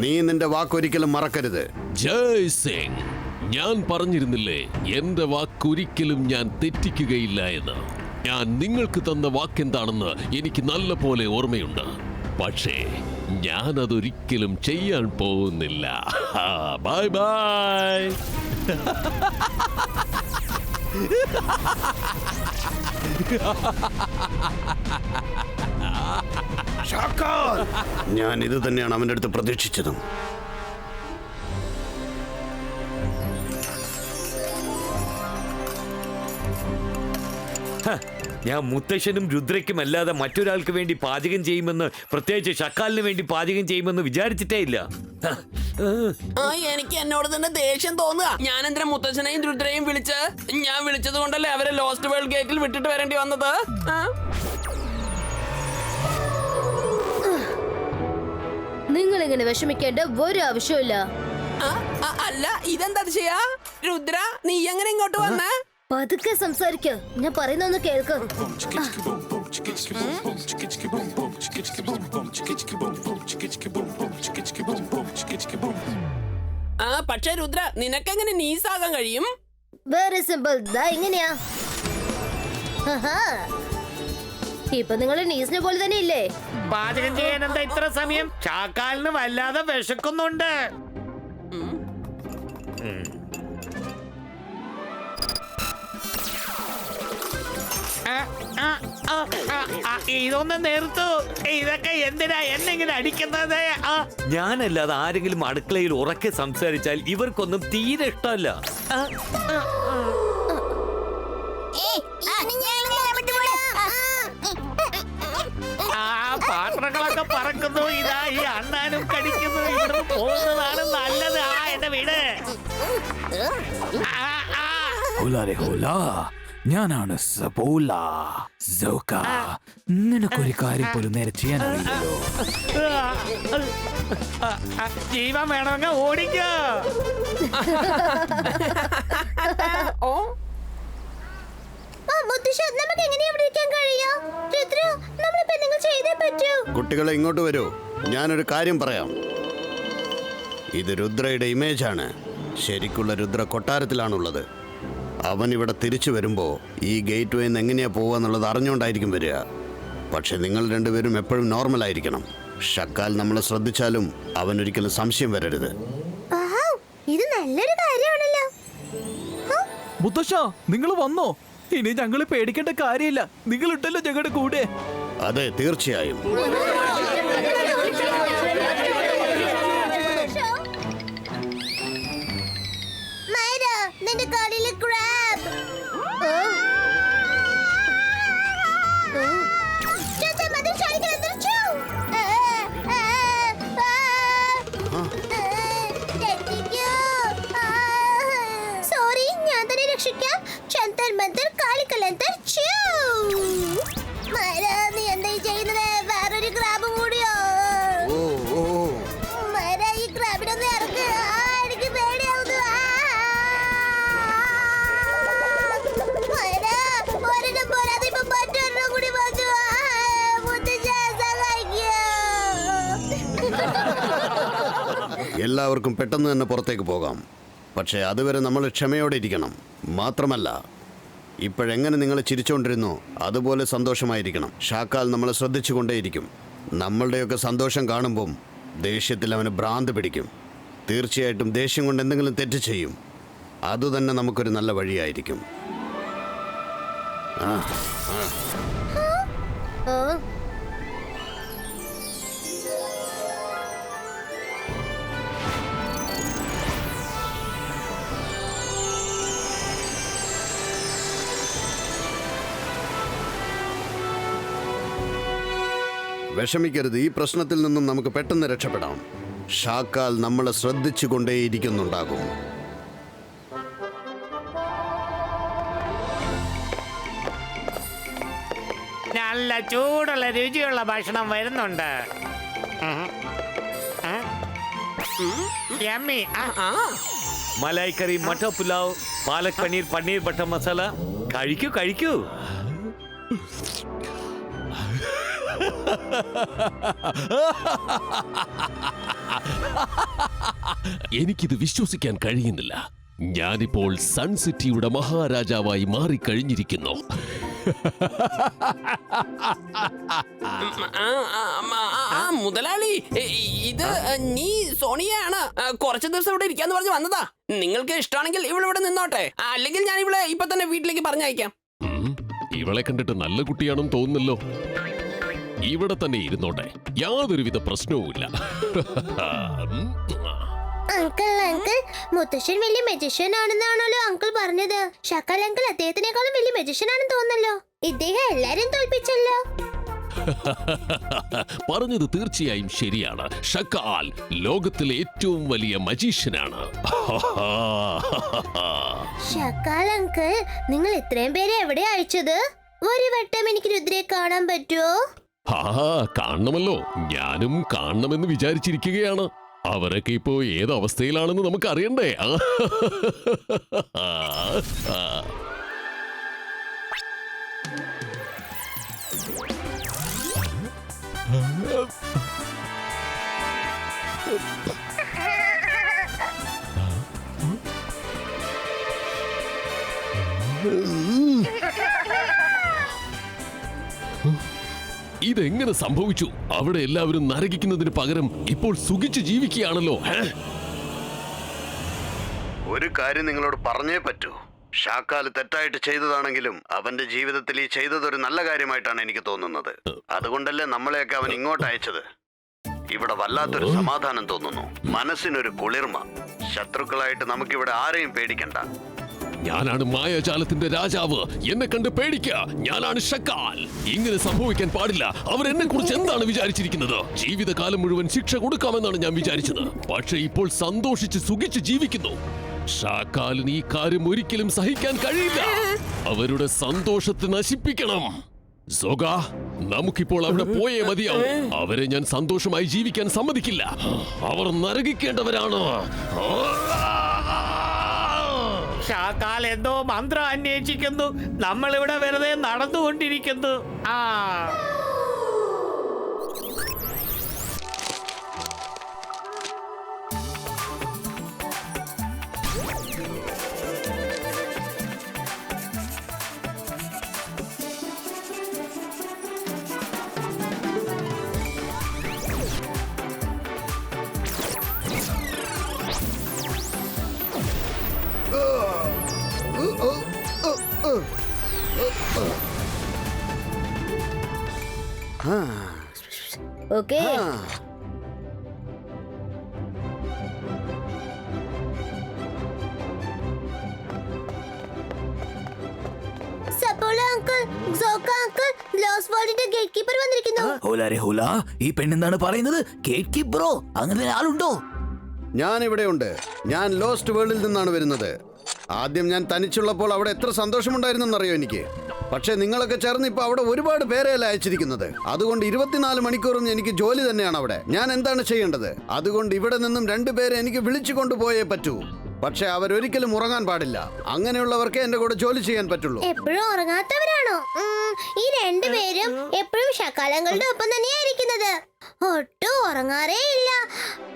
നീ നിന്റെ വാക്കൊരിക്കലും മറക്കരുത്. ജയ് സിംഗ്, ഞാൻ പറഞ്ഞിരുന്നില്ലേ എന്റെ വാക്കൊരിക്കലും ഞാൻ തെറ്റിക്കുകയില്ല എന്ന്. ഞാൻ നിങ്ങൾക്ക് തന്ന വാക്കെന്താണെന്ന് എനിക്ക് നല്ല പോലെ ഓർമ്മയുണ്ട്. പക്ഷേ ഞാൻ അതൊരിക്കലും ചെയ്യാൻ പോകുന്നില്ല. Bye bye. ഞാൻ ഇത് തന്നെയാണ് അവന്റെ അടുത്ത് പ്രതീക്ഷിച്ചതും. ഞാൻ മുത്തശ്ശനും രുദ്രയ്ക്കും അല്ലാതെ മറ്റൊരാൾക്ക് വേണ്ടി പാചകം ചെയ്യുമെന്ന്, പ്രത്യേകിച്ച് ഷക്കാലിന് വേണ്ടി പാചകം ചെയ്യുമെന്ന് വിചാരിച്ചിട്ടേ ഇല്ല. എനിക്ക് എന്നോട് തന്നെ ദേഷ്യം തോന്നുക. ഞാൻ എന്തിനാ മുത്തച്ഛനെയും രുദ്രയും വിളിച്ച്? ഞാൻ വിളിച്ചത് കൊണ്ടല്ലേ അവരെ ലോസ്റ്റ് വേൾഡ് ഗേറ്റിൽ വിട്ടിട്ട് വരേണ്ടി വന്നത്. നിങ്ങൾ ഇങ്ങനെ വിഷമിക്കേണ്ട ഒരു ആവശ്യമില്ല. അല്ല, ഇതെന്താ ചെയ്യാ? രുദ്ര, നീ എങ്ങനെ ഇങ്ങോട്ട് വന്നേ? പതുക്കെ സംസാരിക്ക, ഞാൻ പറയുന്നൊന്ന് കേൾക്ക്. പക്ഷേ രുദ്ര, നിനക്കെങ്ങനെ നീസാകാൻ കഴിയും? വെരി സിമ്പിൾ, ദാ ഇങ്ങനെയാ. ഇപ്പൊ നിങ്ങൾ നീസിനെ പോലെ തന്നെ ഇല്ലേ? പാചകം ചെയ്യാൻ എന്താ ഇത്ര സമയം? ചാക്കാലിന് വല്ലാതെ വിശക്കുന്നുണ്ട്. ഇതൊന്ന് നിർത്തൂ. ഇതൊക്കെ എന്തിനാ എന്നെങ്കിലും അടിക്കുന്നത്? ഞാനല്ലാതെ ആരെങ്കിലും അടുക്കളയിൽ ഉറക്കെ സംസാരിച്ചാൽ ഇവർക്കൊന്നും തീരെ ഇഷ്ടമല്ല. പാത്രങ്ങളൊക്കെ പറക്കുന്നു. ഇതാ ഈ അണ്ണാനും കടിക്കുന്നു. ഇവിടെ പോകുന്നതാണ് നല്ലത്. എന്റെ വീട്. ഞാനാണ് സബോല. നിനക്കൊരു കാര്യം പോലും നേരെ ചെയ്യാൻ അറിയില്ലല്ലോ. ജീവൻ വേണമെങ്കിൽ ഓടിക്കോ. നമുക്ക് എങ്ങനെയാ ഇവിടെ ഇരിക്കാൻ കഴിയാ? രുദ്ര, നമ്മളിപ്പോ എന്തെങ്കിലും ചെയ്തേ പറ്റൂ. കുട്ടികളെ ഇങ്ങോട്ട് വരൂ, ഞാനൊരു കാര്യം പറയാം. ഇത് രുദ്രയുടെ ഇമേജാണ്. ശരിക്കുള്ള രുദ്ര കൊട്ടാരത്തിലാണുള്ളത്. അവൻ ഇവിടെ തിരിച്ചു വരുമ്പോൾ ഈ ഗേറ്റ് വേന്ന് എങ്ങനെയാ പോവാന്നുള്ളത് അറിഞ്ഞുകൊണ്ടായിരിക്കും വരിക. പക്ഷെ നിങ്ങൾ രണ്ടുപേരും എപ്പോഴും നോർമൽ ആയിരിക്കണം. ഷക്കാൽ നമ്മളെ ശ്രദ്ധിച്ചാലും അവനൊരിക്കലും സംശയം വരരുത്. ഇത് നല്ലൊരു കാര്യമാണല്ലോ. മുത്തശ്ശ, നിങ്ങൾ വന്നോ? ഇനി ഞങ്ങള് പേടിക്കേണ്ട കാര്യമില്ല. നിങ്ങൾ ഇട്ടല്ലോ ഞങ്ങളുടെ കൂടെ. അതെ, തീർച്ചയായും. നിന്റെ കാലിലെ ക്രാബ്. സോറി, ഞാൻ തന്നെ രക്ഷിക്കാം. ചന്തർ മന്തർ കാളിക്കലന്തർ. നീ എന്താ ചെയ്യുന്നത്? വേറൊരു ക്രാബ് കൂടിയോ? ഈ ക്രാബിനൊന്ന് ഇറക്ക്. എനിക്ക് പേടിയാവുന്നു. ഒരെണ്ണം പോരാതെ ഇപ്പൊ മറ്റൊരെണ്ണം കൂടി വന്നു. എല്ലാവർക്കും പെട്ടെന്ന് തന്നെ പുറത്തേക്ക് പോകാം. പക്ഷേ അതുവരെ നമ്മൾ ക്ഷമയോടെ ഇരിക്കണം. മാത്രമല്ല, ഇപ്പോഴെങ്ങനെ നിങ്ങൾ ചിരിച്ചുകൊണ്ടിരുന്നോ അതുപോലെ സന്തോഷമായിരിക്കണം. ഷാക്കാൽ നമ്മളെ ശ്രദ്ധിച്ചുകൊണ്ടേയിരിക്കും. നമ്മളുടെയൊക്കെ സന്തോഷം കാണുമ്പം ദേഷ്യത്തിൽ അവന് ഭ്രാന്ത് പിടിക്കും. തീർച്ചയായിട്ടും ദേഷ്യം കൊണ്ട് എന്തെങ്കിലും തെറ്റ് ചെയ്യും. അതുതന്നെ നമുക്കൊരു നല്ല വഴിയായിരിക്കും. വിഷമിക്കരുത്. ഈ പ്രശ്നത്തിൽ നിന്നും നമുക്ക് പെട്ടെന്ന് രക്ഷപ്പെടാം. ഷാക്കാൽ നമ്മളെ ശ്രദ്ധിച്ചു കൊണ്ടേയിരിക്കുന്നുണ്ടാകും. നല്ല ചൂടുള്ള രുചിയുള്ള ഭക്ഷണം വരുന്നുണ്ട്. യമ്മി. മലായ് കറി, മട്ടർ പുലാവ്, പാലക് പനീർ, പനീർ ബട്ടർ മസാല. കഴിക്കൂ കഴിക്കൂ. എനിക്കിത് വിശ്വസിക്കാൻ കഴിയുന്നില്ല. ഞാനിപ്പോൾ സൺ സിറ്റിയുടെ മഹാരാജാവായി മാറിക്കഴിഞ്ഞിരിക്കുന്നു. മുതലാളി, ഇത് നീ സോണിയാണ്. കുറച്ച് ദിവസം ഇവിടെ ഇരിക്കാന്ന് പറഞ്ഞ് വന്നതാ. നിങ്ങൾക്ക് ഇഷ്ടമാണെങ്കിൽ ഇവിടെ നിന്നോട്ടെ. അല്ലെങ്കിൽ ഞാൻ ഇവിടെ ഇപ്പൊ തന്നെ വീട്ടിലേക്ക് പറഞ്ഞയക്കാം. ഇവളെ കണ്ടിട്ട് നല്ല കുട്ടിയാണെന്ന് തോന്നുന്നല്ലോ. ഇവിടെ തന്നെ ഇരുന്നോട്ടെ, യാതൊരുവിധ പ്രശ്നവുമില്ല. അങ്കിൾ അങ്കിൾ, മുത്തശ്ശൻ വലിയ മെജിഷ്യൻ ആണെന്നാണല്ലോ അങ്കിൾ പറഞ്ഞത്. ഷക്കൽ അങ്കിൾ അദ്ദേഹത്തിനേക്കാളും വലിയ മെജിഷ്യൻ ആണെന്ന് തോന്നല്ലോ. ഇദ്ദേഹം എല്ലാരും തോൽപ്പിച്ചല്ലോ. പറഞ്ഞത് തീർച്ചയായും ശരിയാണ്. ഷക്കാൽ ലോകത്തിലെ ഏറ്റവും വലിയ മജീഷ്യനാണ്. ഷക്കാൽ അങ്കിൾ, നിങ്ങൾ ഇത്രയും പേരെ എവിടെ അയച്ചത്? ഒരു വട്ടം എനിക്ക് രുദ്രയെ കാണാൻ പറ്റുമോ? കാണണമല്ലോ, ഞാനും കാണണമെന്ന് വിചാരിച്ചിരിക്കുകയാണ്. അവരൊക്കെ ഇപ്പോ ഏത് അവസ്ഥയിലാണെന്ന് നമുക്ക് അറിയണ്ടേ? ഇതെങ്ങനെ സംഭവിച്ചു? അവിടെ എല്ലാവരും നരകിക്കുന്നതിന് പകരം ഇപ്പോൾ സുഖിച്ച് ജീവിക്കുകയാണല്ലോ. ഒരു കാര്യം നിങ്ങളോട് പറഞ്ഞേ പറ്റൂ. ഷാക്കാൽ തെറ്റായിട്ട് ചെയ്തതാണെങ്കിലും അവന്റെ ജീവിതത്തിൽ ഈ ചെയ്തതൊരു നല്ല കാര്യമായിട്ടാണ് എനിക്ക് തോന്നുന്നത്. അതുകൊണ്ടല്ലേ നമ്മളെയൊക്കെ അവൻ ഇങ്ങോട്ട് അയച്ചത്. ഇവിടെ വല്ലാത്തൊരു സമാധാനം തോന്നുന്നു, മനസ്സിനൊരു കുളിർമ. ശത്രുക്കളായിട്ട് നമുക്കിവിടെ ആരെയും പേടിക്കണ്ട. ഞാനാണ് മായാജാലത്തിന്റെ രാജാവ്, എന്നെ കണ്ട് പേടിക്ക. ഞാനാണ് ഷക്കാൽ. ഇങ്ങനെ സംഭവിക്കാൻ പാടില്ല. അവർ എന്നെ കുറിച്ച് എന്താണ് വിചാരിച്ചിരിക്കുന്നത്? ജീവിതകാലം മുഴുവൻ ശിക്ഷ കൊടുക്കാമെന്നാണ് ഞാൻ വിചാരിച്ചത്. പക്ഷെ ഇപ്പോൾ സന്തോഷിച്ച് സുഖിച്ച് ജീവിക്കുന്നു. ഷാക്കാലിന് ഈ കാര്യം ഒരിക്കലും സഹിക്കാൻ കഴിയില്ല. അവരുടെ സന്തോഷത്തെ നശിപ്പിക്കണം. സോഗ, നമുക്കിപ്പോൾ അവിടെ പോയേ മതിയാവും. അവരെ ഞാൻ സന്തോഷമായി ജീവിക്കാൻ സമ്മതിക്കില്ല. അവർ നരകിക്കേണ്ടവരാണ്. ഷാക്കാൽ എന്തോ മന്ത്രം അന്വേഷിക്കുന്നു. നമ്മളിവിടെ വെറുതെ നടന്നുകൊണ്ടിരിക്കുന്നു. ഓക്കേ, സപ്പോള അങ്കിൾ, സോക്ക അങ്കിൾ, ലോസ് വേൾഡിന്റെ ഗേറ്റ് കീപ്പർ വന്നിരിക്കുന്നു. ഈ പെണ്ണെന്താണ് പറയുന്നത്? ഗേറ്റ് കീപ്പറോ? അങ്ങനെ ആളുണ്ടോ? ഞാൻ ഇവിടെയുണ്ട്. ഞാൻ ലോസ്റ്റ് വേൾഡിൽ നിന്നാണ് വരുന്നത്. ആദ്യം ഞാൻ തനിച്ചുള്ളപ്പോൾ അവിടെ എത്ര സന്തോഷമുണ്ടായിരുന്നെന്നറിയോ എനിക്ക്. പക്ഷെ നിങ്ങളൊക്കെ ചേർന്ന് ഇപ്പൊ അവിടെ ഒരുപാട് പേരെയല്ല അയച്ചിരിക്കുന്നത്. അതുകൊണ്ട് 24 മണിക്കൂറും എനിക്ക് ജോലി തന്നെയാണ് അവിടെ. ഞാൻ എന്താണ് ചെയ്യേണ്ടത്? അതുകൊണ്ട് ഇവിടെ നിന്നും 2 പേരെ എനിക്ക് വിളിച്ചു കൊണ്ടുപോയേ പറ്റൂ. പക്ഷെ അവരൊരിക്കലും ഉറങ്ങാൻ പാടില്ല. അങ്ങനെയുള്ളവർക്ക് എന്റെ കൂടെ ജോലി ചെയ്യാൻ പറ്റുള്ളൂ. എപ്പോഴും ഉറങ്ങാത്തവരാണോ? ഈ 2 പേരും എപ്പോഴും ഷക്കാലങ്ങളുടെ ഒപ്പം തന്നെയായിരിക്കുന്നത്. ഒട്ടും ഉറങ്ങാറേ ഇല്ല.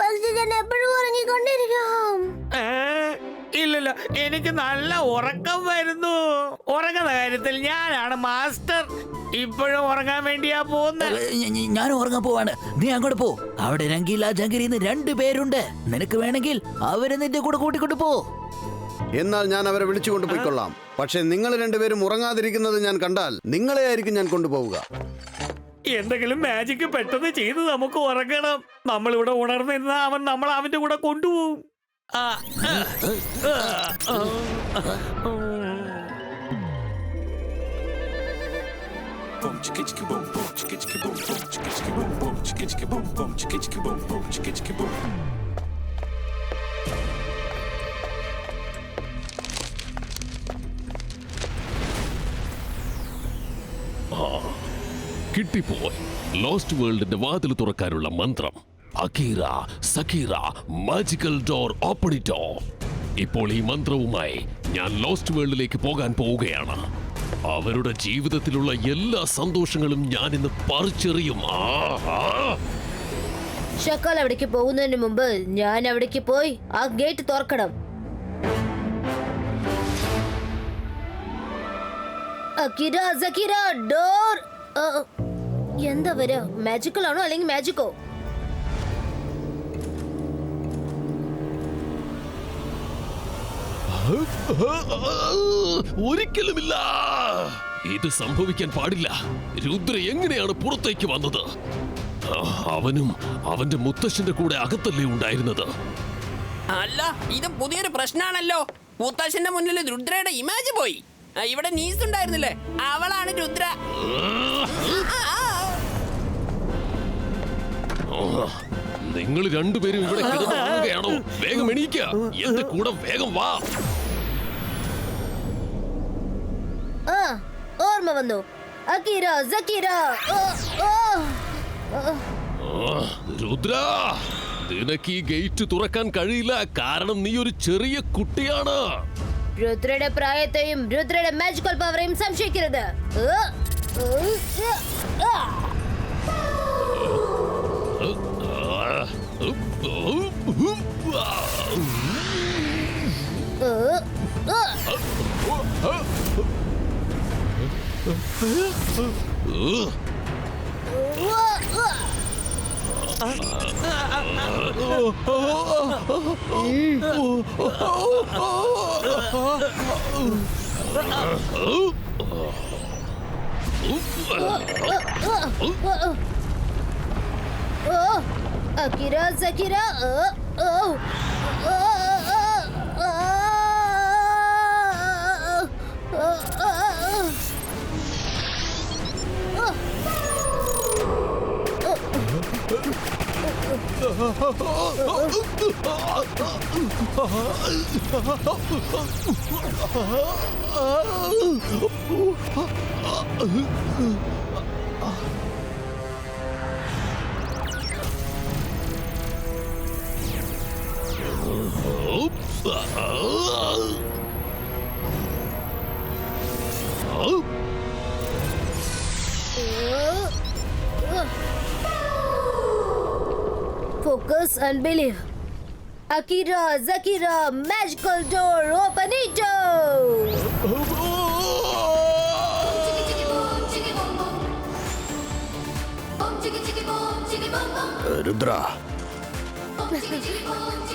പക്ഷെ ഞാൻ എപ്പോഴും ഉറങ്ങിക്കൊണ്ടിരിക്കും. ഇല്ലല്ലോ, എനിക്ക് നല്ല ഉറക്കം വരുന്നു. ഉറങ്ങുന്ന കാര്യത്തിൽ ഞാനാണ് മാസ്റ്റർ. ഇപ്പോഴും ഉറങ്ങാൻ വേണ്ടിയാ പോകുന്നത്. ഞാൻ ഉറങ്ങാൻ പോവാണ്. നീ അങ്ങോട്ട് പോ. അവിടെ രംഗീല ജംഗിരിന്ന് 2 പേരുണ്ട്. നിനക്ക് വേണമെങ്കിൽ അവരെ നിന്റെ കൂടെ കൂട്ടിക്കൊണ്ടു പോ. എന്നാൽ ഞാൻ അവരെ വിളിച്ചു കൊണ്ടുപോയിക്കൊള്ളാം. പക്ഷെ നിങ്ങൾ 2 പേരും ഉറങ്ങാതിരിക്കുന്നത് ഞാൻ കണ്ടാൽ നിങ്ങളെ ആയിരിക്കും ഞാൻ കൊണ്ടുപോവുക. എന്തെങ്കിലും മാജിക് പെട്ടെന്ന് ചെയ്ത് നമുക്ക് ഉറങ്ങണം. നമ്മളിവിടെ ഉണർന്നിരുന്ന അവൻ നമ്മൾ അവന്റെ കൂടെ കൊണ്ടുപോകും. കിട്ടിപ്പോയി. ലോസ്റ്റ് വേൾഡിന്റെ വാതിൽ തുറക്കാനുള്ള മന്ത്രം. അക്കീറ സക്കീറ മാജിക്കൽ ഡോർ ഓപ്പണിറ്റോ. ഇപ്പോൾ ഈ മന്ത്രവുമായി ഞാൻ ലോസ്റ്റ് വേൾഡിലേക്ക് പോകാൻ പോവുകയാണ്. അവരുടെ ജീവിതത്തിലുള്ള എല്ലാ സന്തോഷങ്ങളും ഞാൻ ഇന്ന് പറിച്ചെറിയും. ഷക്കാൽ അവിടേക്ക് പോകുന്നതിന് മുമ്പ് ഞാൻ അവിടേക്ക് പോയി ആ ഗേറ്റ് തുറക്കണം. Akira സക്കിര door. എന്താ വരാ? മാജിക്കൽ ആണോ അല്ലെങ്കിൽ മാജിക്കോ? ഒരിക്കലുമില്ല. ഇത് സംഭവിക്കാൻ പാടില്ല. രുദ്ര എങ്ങനെയാണ് പുറത്തേക്ക് വന്നത്? അവനും അവന്റെ മുത്തശ്ശന്റെ കൂടെ അകത്തല്ലേ ഉണ്ടായിരുന്നത്? അല്ല, ഇത് പുതിയൊരു പ്രശ്നമാണല്ലോ. മുത്തശ്ശന്റെ മുന്നിൽ രുദ്രയുടെ ഇമേജ് പോയി. ഇവിടെ നീസ് ഉണ്ടായിരുന്നില്ലേ, അവളാണ് രുദ്ര. നിങ്ങൾ രണ്ടുപേരും ഇവിടെ കിടന്നുറങ്ങുകയാണോ? വേഗം എണീക്ക, എന്റെ കൂടെ വേഗം വാ. ഓർമ്മ വന്നു. അക്കീര, സക്കീര. രുദ്ര, നിനക്ക് ഈ ഗേറ്റ് തുറക്കാൻ കഴിയില്ല, കാരണം നീ ഒരു ചെറിയ കുട്ടിയാണ്. രുദ്രയുടെ പ്രായത്തെയും രുദ്രയുടെ magical പവറേയും സംശയിക്കരുത്. Akira, Zakira. Focus and believe. Akira, Zakira, magical door, open it! Rudra,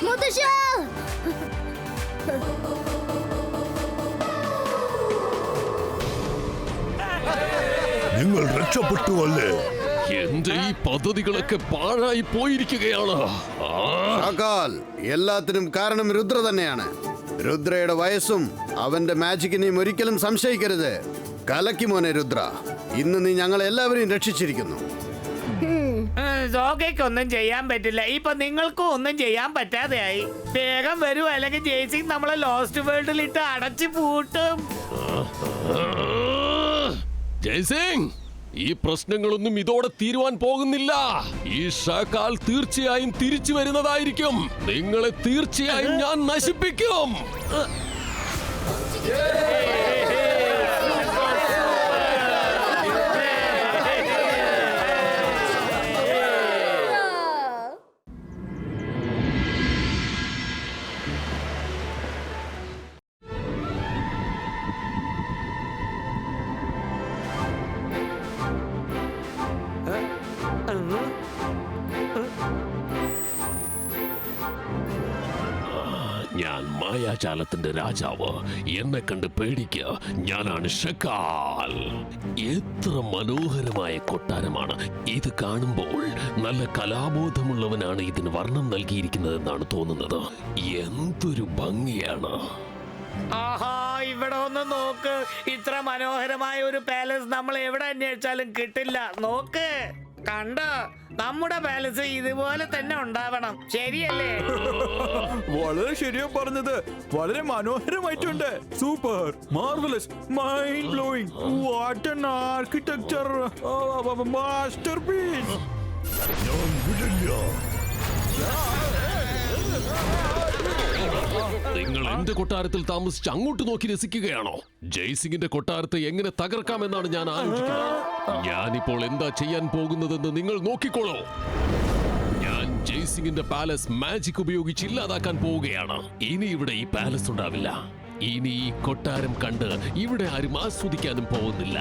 മുത്തശ്ശ! നിങ്ങൾ രക്ഷപ്പെട്ടു അല്ലേ? എന്റെ ഈ പദ്ധതികളൊക്കെ പാഴായി പോയിരിക്കുകയാണ്. ഷാക്കാൽ, എല്ലാത്തിനും കാരണം രുദ്ര തന്നെയാണ്. രുദ്രയുടെ വയസ്സും അവന്റെ മാജിക്കിനെയും ഒരിക്കലും സംശയിക്കരുത്. കലക്കി മോനെ രുദ്ര, ഇന്ന് നീ ഞങ്ങളെ എല്ലാവരെയും രക്ഷിച്ചിരിക്കുന്നു. സോഗയ്ക്കൊന്നും ചെയ്യാൻ പറ്റില്ല. ഇപ്പൊ നിങ്ങൾക്കും ഒന്നും ചെയ്യാൻ പറ്റാതെയായി. വേഗം വരൂ, അല്ലെങ്കിൽ ജയ്സിംഗ് നമ്മളെ ലോസ്റ്റ് വേൾഡിലിട്ട് അടച്ചു പൂട്ടും. ജയ്സിംഗ്, ഈ പ്രശ്നങ്ങളൊന്നും ഇതോടെ തീരുവാൻ പോകുന്നില്ല. ഈ ഷാക്കാൽ തീർച്ചയായും തിരിച്ചു വരുന്നതായിരിക്കും. നിങ്ങളെ തീർച്ചയായും ഞാൻ നശിപ്പിക്കും. ഞാൻ മായാജാലത്തിന്റെ രാജാവ്. എന്നെ കണ്ട് പേടിക്കുക, ഞാനാണ് ഷക്കാൽ. എത്ര മനോഹരമായ കൊട്ടാരമാണ് ഇത്. കാണുമ്പോൾ നല്ല കലാബോധമുള്ളവനാണ് ഇതിന് വർണ്ണം നൽകിയിരിക്കുന്നതെന്നാണ് തോന്നുന്നത്. എന്തൊരു ഭംഗിയാണ്. ആഹാ, ഇവിടെ ഒന്ന് നോക്ക്. ഇത്ര മനോഹരമായ ഒരു പാലസ് നമ്മൾ എവിടെ അന്വേഷിച്ചാലും കിട്ടില്ല. നോക്ക്, കണ്ടോ? നമ്മുടെ പാലസ് ഇതുപോലെ തന്നെ ഉണ്ടാവണം, ശരിയല്ലേ? വളരെ ശരിയാ പറഞ്ഞത്. വളരെ മനോഹരമായിട്ടുണ്ട്. Super, marvellous, mind blowing, what an architecture, masterpiece. നിങ്ങൾ എന്റെ കൊട്ടാരത്തിൽ താമസിച്ച് അങ്ങോട്ട് നോക്കി രസിക്കുകയാണോ? ജയ്സിംഗിന്റെ കൊട്ടാരത്തെ എങ്ങനെ തകർക്കാമെന്നാണ് ഞാൻ ആലോചിക്കുന്നത്. ഞാനിപ്പോൾ എന്താ ചെയ്യാൻ പോകുന്നതെന്ന് നിങ്ങൾ നോക്കിക്കോളൂ. ഞാൻ ജയ്സിംഗിന്റെ പാലസ് മാജിക് ഉപയോഗിച്ച് ഇല്ലാതാക്കാൻ പോവുകയാണ്. ഇനി ഇവിടെ ഈ പാലസ് ഉണ്ടാവില്ല. ഇനി ഈ കൊട്ടാരം കണ്ട് ഇവിടെ ആരും ആസ്വദിക്കാനും പോകുന്നില്ല.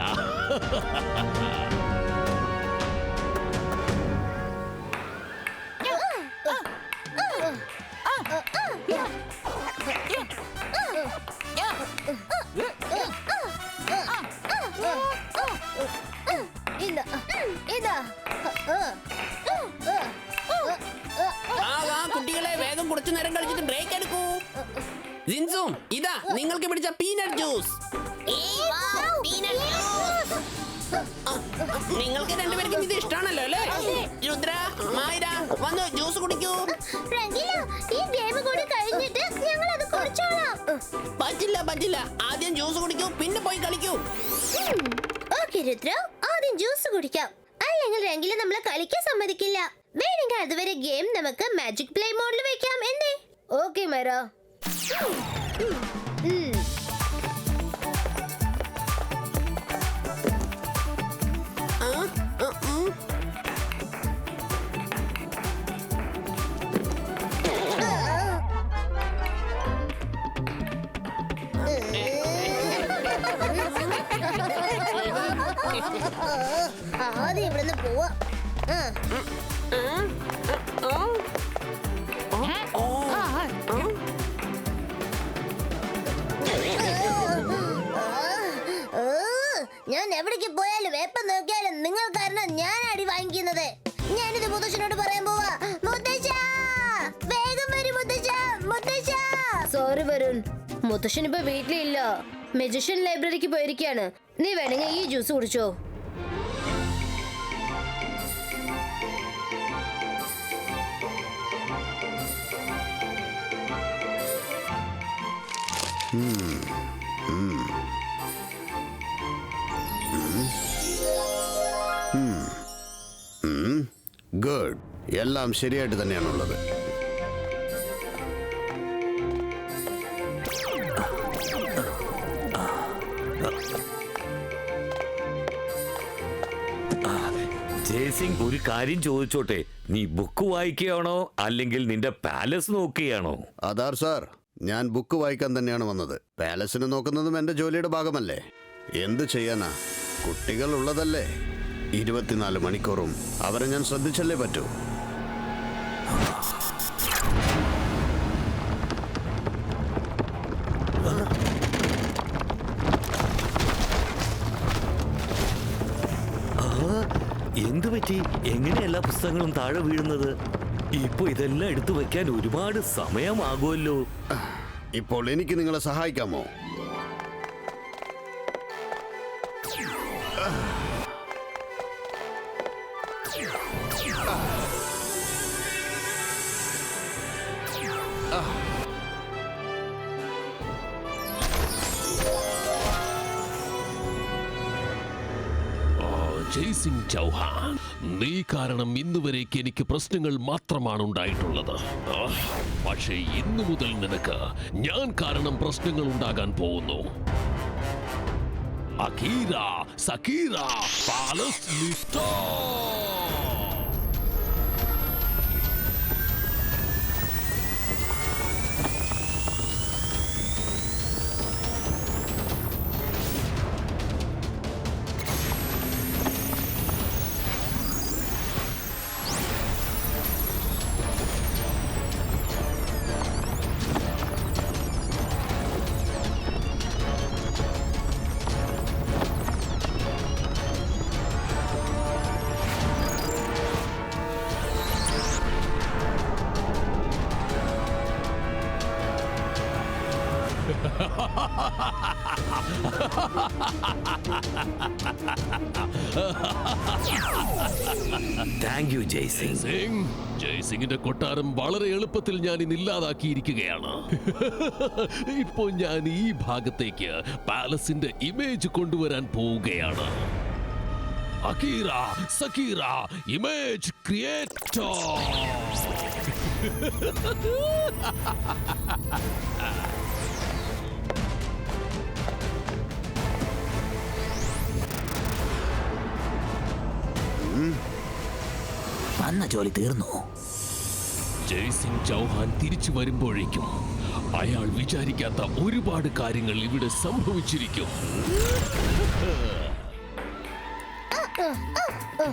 നിങ്ങൾക്ക് പിടിച്ച പീനട്ട് ജ്യൂസ്. നിങ്ങൾക്ക് രണ്ടുപേർക്കും ഇത് ഇഷ്ടമാണല്ലോ അല്ലേ? രുദ്ര, മായര, വന്ന് ജ്യൂസ് കുടിക്കൂ. രംഗീല, ഈ ഗെയിം കൂടി കഴിഞ്ഞിട്ട് ഞങ്ങൾ അത് കുടിച്ചോളാം. പറ്റില്ല. ആദ്യം ജ്യൂസ് കുടിക്കൂ, പിന്നെ പോയി കളിക്കൂ. ഓക്കേ രുദ്ര, ആദ്യം ജ്യൂസ് കുടിക്കാം. അല്ലെങ്കിൽ രംഗീല നമ്മളെ കളിക്കാൻ സമ്മതിക്കില്ല. വേണമെങ്കിൽ അതുവരെ ഗെയിം നമുക്ക് മാജിക് പ്ലേ മോഡിൽ വെക്കാം. എന്തേ? ഓക്കെ മൈറ. ആദ്യം ഇവിടുന്ന് പോവാ. ഞാൻ എവിടേക്ക് പോയാലും എപ്പം നോക്കിയാലും നിങ്ങൾ കാരണം ഞാൻ അടി വാങ്ങിക്കുന്നത്. ഞാനിത് മുത്തശ്ശനോട് പറയാൻ പോവാ. മുത്തശ്ശ, വേഗം വരൂ മുത്തശ്ശ. സോറി വരുൺ, മുത്തശ്ശൻ ഇപ്പൊ വീട്ടിലില്ല. മെജിഷ്യൻ ലൈബ്രറിക്ക് പോയിരിക്കാണ്. നീ വേണമെങ്കിൽ ഈ ജ്യൂസ് കുടിച്ചോ. ഗുഡ്. എല്ലാം ശരിയായിട്ട് തന്നെയാണുള്ളത്. ജയസിംഗ്, ഒരു കാര്യം ചോദിച്ചോട്ടെ, നീ ബുക്ക് വായിക്കുകയാണോ അല്ലെങ്കിൽ നിന്റെ പാലസ് നോക്കുകയാണോ? അതാർ സാർ, ഞാൻ ബുക്ക് വായിക്കാൻ തന്നെയാണ് വന്നത്. പാലസിന് നോക്കുന്നതും എന്റെ ജോലിയുടെ ഭാഗമല്ലേ. എന്ത് ചെയ്യാനാ, കുട്ടികൾ ഉള്ളതല്ലേ. 24 മണിക്കൂറും അവരെ ഞാൻ ശ്രദ്ധിച്ചല്ലേ പറ്റൂ. എന്തു പറ്റി? എങ്ങനെ എല്ലാ പുസ്തകങ്ങളും താഴെ വീഴുന്നത്? ഇപ്പൊ ഇതെല്ലാം എടുത്തു വെക്കാൻ ഒരുപാട് സമയമാകുമല്ലോ. ഇപ്പോൾ എനിക്ക് നിങ്ങളെ സഹായിക്കാമോ? ജയ്സിംഗ് ചൗഹാൻ, നീ കാരണം ഇന്നുവരേക്ക് എനിക്ക് പ്രശ്നങ്ങൾ മാത്രമാണ് ഉണ്ടായിട്ടുള്ളത്. പക്ഷേ ഇന്നു മുതൽ നിനക്ക് ഞാൻ കാരണം പ്രശ്നങ്ങൾ ഉണ്ടാകാൻ പോകുന്നു. അകീര, സക്കീര, പാലസ് ലിസ്റ്റോ. Thank you Jaisingh. ജയ്സിംഗിന്റെ കൊട്ടാരം വളരെ എളുപ്പത്തിൽ ഞാൻ ഇന്ന് ഇല്ലാതാക്കിയിരിക്കുകയാണ്. ഇപ്പോൾ ഞാൻ ഈ ഭാഗത്തേക്ക് പാലസിന്റെ ഇമേജ് കൊണ്ടുവരാൻ പോവുകയാണ്. അകീര, സക്കീര, ഇമേജ് ക്രിയേറ്റർ. വന്ന ജോലി തീർന്നു. ജയ്സിംഗ് ചൗഹാൻ തിരിച്ചു വരുമ്പോഴേക്കും അയാൾ വിചാരിക്കാത്ത ഒരുപാട് കാര്യങ്ങൾ ഇവിടെ സംഭവിച്ചിരിക്കും.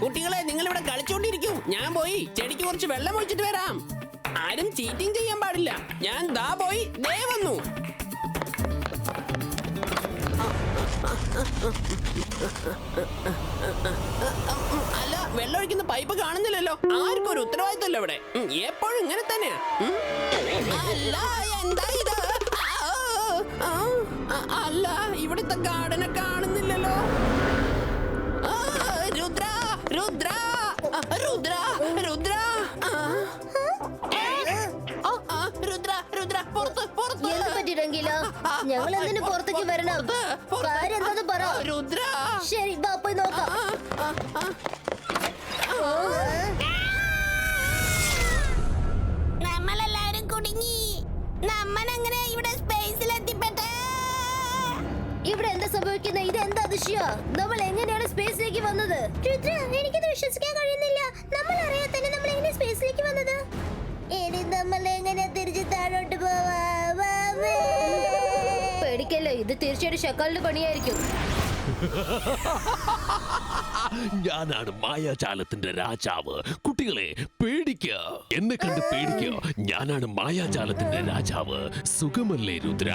കുട്ടികളെ, നിങ്ങൾ ഇവിടെ കളിച്ചോണ്ടിരിക്കൂ. ഞാൻ പോയി ചെടിക്ക് കുറച്ച് വെള്ളം ഒഴിച്ചിട്ട് വരാം. ആരും ചീറ്റിംഗ് ചെയ്യാൻ പാടില്ല. ഞാൻ ദാ പോയി ദേ വന്നു. അല്ല, വെള്ളം ഒഴിക്കുന്ന പൈപ്പ് കാണുന്നില്ലല്ലോ. ആർക്കും ഒരു ഉത്തരവാദിത്തമല്ലോ ഇവിടെ. എപ്പോഴും ഇങ്ങനെ തന്നെയാ. അല്ല, എന്താ ഇത്? അല്ല, ഇവിടുത്തെ ഗാർഡനെ കാണുന്നില്ലല്ലോ. ആ, രുദ്ര രുദ്ര രുദ്ര രുദ്ര രുദ്ര രുദ്ര പുറത്ത് പുറത്ത്. എന്ത് പറ്റി രംഗീല? ഞങ്ങൾ എന്തിനു പുറത്തേക്ക് വരണം? കാര്യം എന്താന്ന് പറ. രുദ്ര ശരി, വാ പോയി നോക്കാം. നമ്മളെല്ലാവരും കുടുങ്ങി. നമ്മളെങ്ങനെ ഇവിടെ സ്പേസിൽ എത്തിപ്പെട്ടെ? ഇവിടെ എന്താ സംഭവിക്കുന്നത്? ഇത് എന്താ അതിശയ? നമ്മൾ എങ്ങനെയാണ് സ്പേസിലേക്ക് വന്നത്? രുദ്ര, എനിക്കിത് വിശ്വസിക്കാൻ കഴിയുന്നില്ല. നമ്മൾ അറിയാതെ തന്നെ നമ്മൾ എങ്ങനെ സ്പേസിലേക്ക് വന്നത്? ഇനി നമ്മൾ എങ്ങനെ തിരിച്ച് താഴോട്ട് പോവാ? പേടിക്കല്ലോ, ഇത് തീർച്ചയായിട്ടും ഷക്കാലിന്റെ പണിയായിരിക്കും. ഞാനാണ് മായാജാലത്തിന്റെ രാജാവ്. കുട്ടികളെ പേടിക്ക, എന്നെ കണ്ട് പേടിക്ക. ഞാനാണ് മായാജാലത്തിന്റെ രാജാവ്. സുഖമല്ലേ രുദ്ര?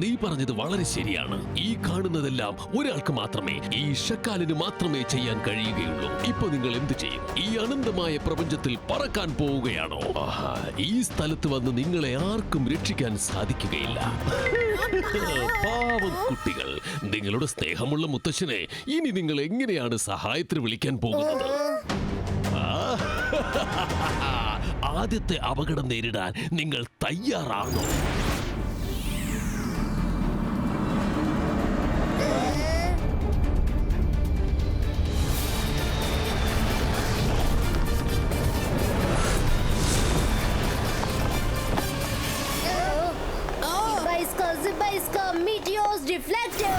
നീ പറഞ്ഞത് വളരെ ശരിയാണ്. ഈ കാണുന്നതെല്ലാം ഒരാൾക്ക് മാത്രമേ, ഈ ഷക്കാലിന് മാത്രമേ ചെയ്യാൻ കഴിയുകയുള്ളൂ. ഇപ്പൊ നിങ്ങൾ എന്ത് ചെയ്യും? ഈ അനന്തമായ പ്രപഞ്ചത്തിൽ പറക്കാൻ പോവുകയാണോ? ഈ സ്ഥലത്ത് വന്ന് നിങ്ങളെ ആർക്കും രക്ഷിക്കാൻ സാധിക്കുകയില്ല. പാവം കുട്ടികൾ, നിങ്ങളുടെ സ്നേഹമുള്ള മുത്തശ്ശനെ ഇനി നിങ്ങൾ എങ്ങനെയാണ് സഹായത്തിന് വിളിക്കാൻ പോകുന്നത്? ആദ്യത്തെ അപകടം നേരിടാൻ നിങ്ങൾ തയ്യാറാണോ? Zibaiska Meteors Deflector!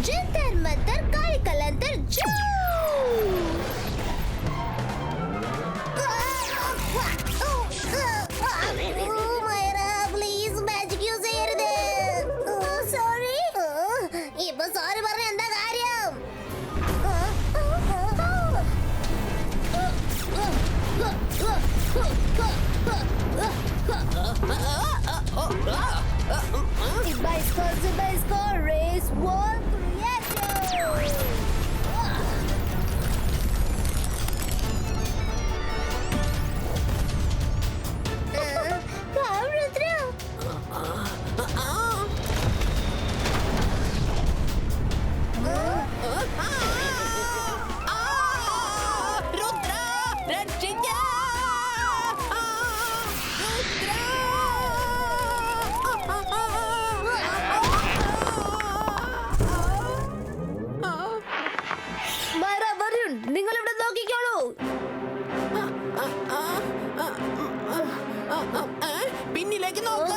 Jantar Mantar काली कलंतर जू Myra, please magic use ചെയ്യരുത്. Sorry. ഇപ്പൊ sorry പറഞ്ഞ എന്താ കാര്യം? Zibaiska Race 1 Reactor! Wow, Rudra. Rudra രക്ഷിക്ക. മൈറ, Varun, നിങ്ങൾ ഇവിടെ നോക്കിക്കോളൂ. പിന്നിലേക്ക് നോക്ക.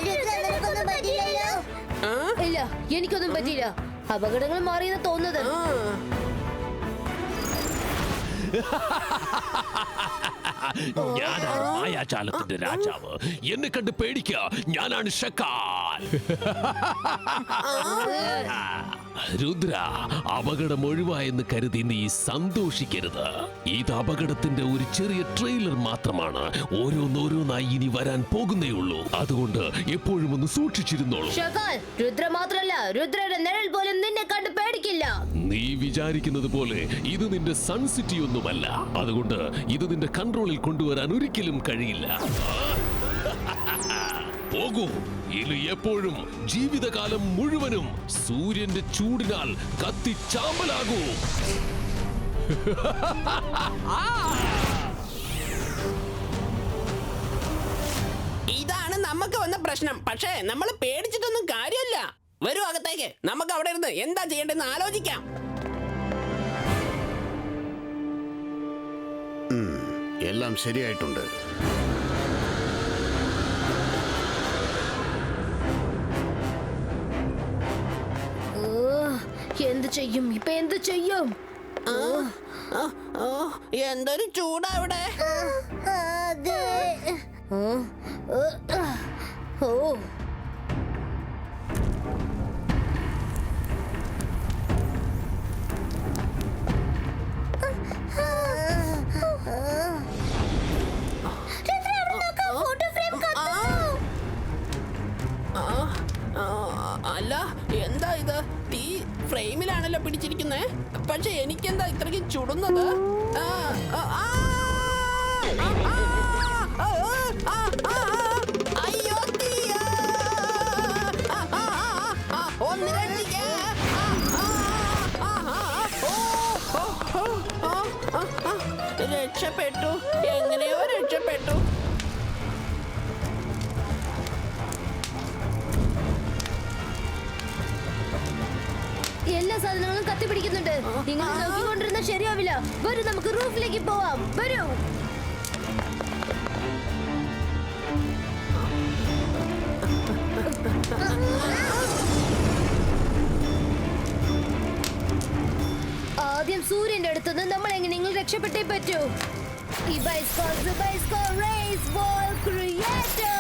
രുദ്ര, നിനക്കൊന്നും പറ്റിയില്ലല്ലോ? ഇല്ല, എനിക്കൊന്നും പറ്റിയില്ല. അപകടങ്ങൾ മാറിയെന്ന് തോന്നുന്നത്. ഞാനാണ് മായാജാലത്തിന്റെ രാജാവ്. എന്നെ കണ്ട് പേടിക്ക, ഞാനാണ് ഷക്കാൽ. രുദ്ര, അപകടം ഒഴിവായെന്ന് കരുതി നീ സന്തോഷിക്കരുത്. ഇത് അപകടത്തിന്റെ ഒരു ചെറിയ ട്രെയിലർ മാത്രമാണ്. ഓരോന്നോരോന്നായി ഇനി വരാൻ പോകുന്നേ ഉള്ളൂ. അതുകൊണ്ട് എപ്പോഴും ഒന്ന് സൂക്ഷിച്ചിരുന്നോളൂ. ഷകാൽ, രുദ്ര മാത്രല്ല, രുദ്രയുടെ നിഴൽ പോലും നിന്നെ കണ്ട് പേടിക്കില്ല. നീ വിചാരിക്കുന്നത് പോലെ ഇത് നിന്റെ സൺ സിറ്റി ഒന്നുമല്ല. അതുകൊണ്ട് ഇത് നിന്റെ കൺട്രോളിൽ കൊണ്ടുവരാൻ ഒരിക്കലും കഴിയില്ല. പോകൂ, ഇനി എപ്പോഴും ജീവിതകാലം മുഴുവനും സൂര്യന്റെ ചൂടിനാൽ കത്തിച്ചാമ്പലാകൂ. ഇതാണ് നമുക്ക് വന്ന പ്രശ്നം. പക്ഷേ നമ്മൾ പേടിച്ചിട്ടൊന്നും കാര്യമില്ല. വരൂ അകത്തേക്ക്, നമുക്ക് അവിടെ ഇരുന്ന് എന്താ ചെയ്യേണ്ടതെന്ന് ആലോചിക്കാം. എല്ലാം ശരിയായിട്ടുണ്ട്. എന്ത് ചെയ്യും ഇപ്പൊ, എന്ത് ചെയ്യും? എന്തൊരു ചൂടാ അവിടെ. അതെ. ഓ, അല്ല, എന്താ ഇത്? തീ ഫ്രെയിമിലാണല്ലോ പിടിച്ചിരിക്കുന്നേ. പക്ഷെ എനിക്കെന്താ ഇത്രയ്ക്ക് ചുടുന്നത്? അയ്യോ, തീയാ! ഒന്ന് രക്ഷിക്കേ! രക്ഷപ്പെട്ടു, എങ്ങനെയോ രക്ഷപ്പെട്ടു. എല്ലാ സാധനങ്ങളും കത്തിപ്പിടിക്കുന്നുണ്ട്. ഇങ്ങനെ നോക്കിക്കൊണ്ടിരുന്ന ശരിയാവില്ല. വരൂ, നമുക്ക് റൂഫിലേക്ക് പോവാം. വരൂ. ആദ്യം സൂര്യന്റെ അടുത്തുനിന്ന് നമ്മൾ എങ്ങനെയെങ്കിലും രക്ഷപ്പെട്ടേ പറ്റൂ. Raise ball creator.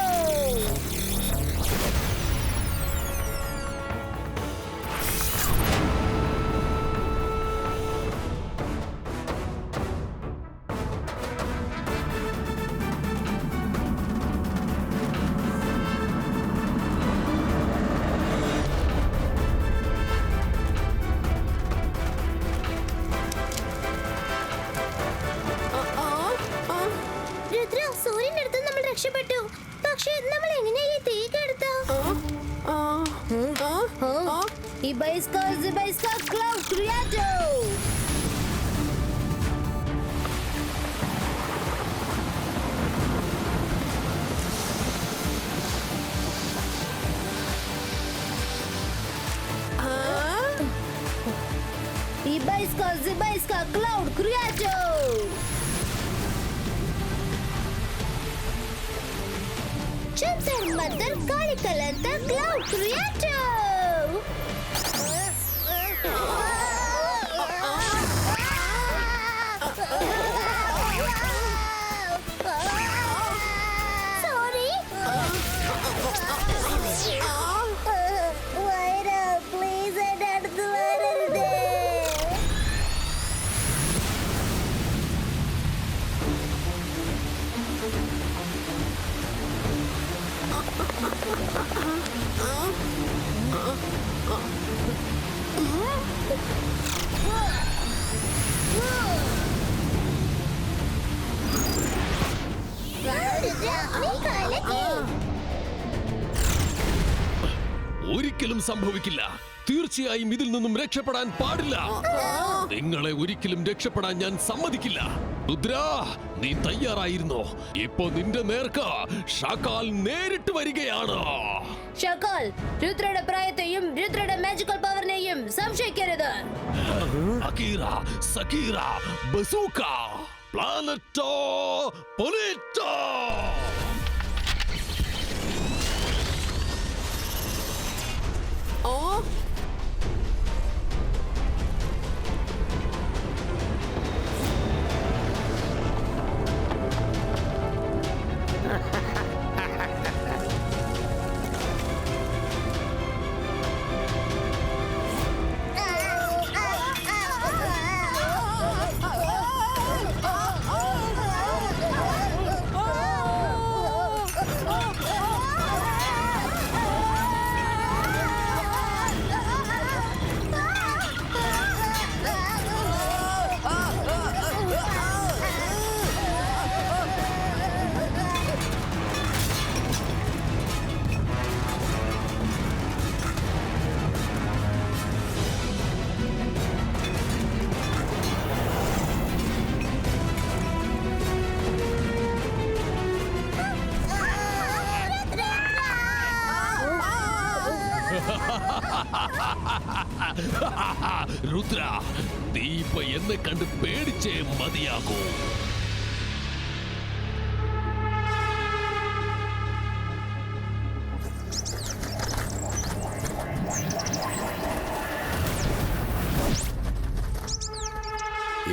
രുദ്ര, സൂര്യന്റെ അടുത്ത് നമ്മൾ രക്ഷപ്പെട്ടു. പക്ഷെ നമ്മൾ എങ്ങനെയാ ഈ തീ കെടുത്താ? ക്ലൗഡ് ക്രിയേറ്റോ. ക്ലൗഡ് ക്രിയേറ്റോ. Chimser Mother Kalikalanta Cloud Creator! Sorry? Vaira, please, എന്റെ അടുത്ത് വരരുതേ. ഒരിക്കലും സംഭവിക്കില്ല. തീർച്ചയായും ഇതിൽ നിന്നും രക്ഷപ്പെടാൻ പാടില്ല. നിങ്ങളെ ഒരിക്കലും രക്ഷപ്പെടാൻ ഞാൻ സമ്മതിക്കില്ല. രുദ്ര, നീ തയ്യാറായിരുന്നോ? ഇപ്പൊ നിന്റെ നേർക്ക് ഷകാൽ നേരിട്ട് വരികയാണ്. ഷകാൽ, രുദ്രയുടെ പ്രായത്തെയും രുദ്രയുടെ മാജിക്കൽ പവറിനെയും സംശയിക്കരുത്. അകീറ, സകീറ, ബസൂക്ക, പ്ലാനറ്റോ, പൊലിറ്റോ. രുദ്ര, നീ ഇപ്പൊ എന്നെ കണ്ട് പേടിച്ചേ മതിയാകൂ.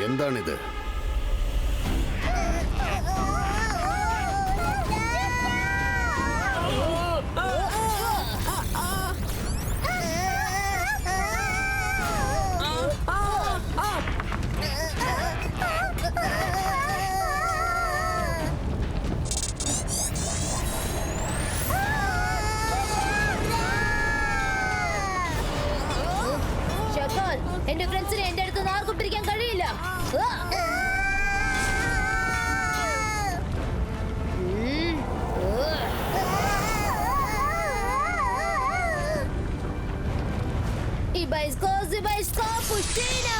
എന്താണിത്? ഷക്കാൽ, എന്റെ ഫ്രണ്ട്സിനെ എന്റെ അടുത്ത് ആർക്കും പിരിക്കാൻ കഴിയില്ല. Ibaisko, Pustino!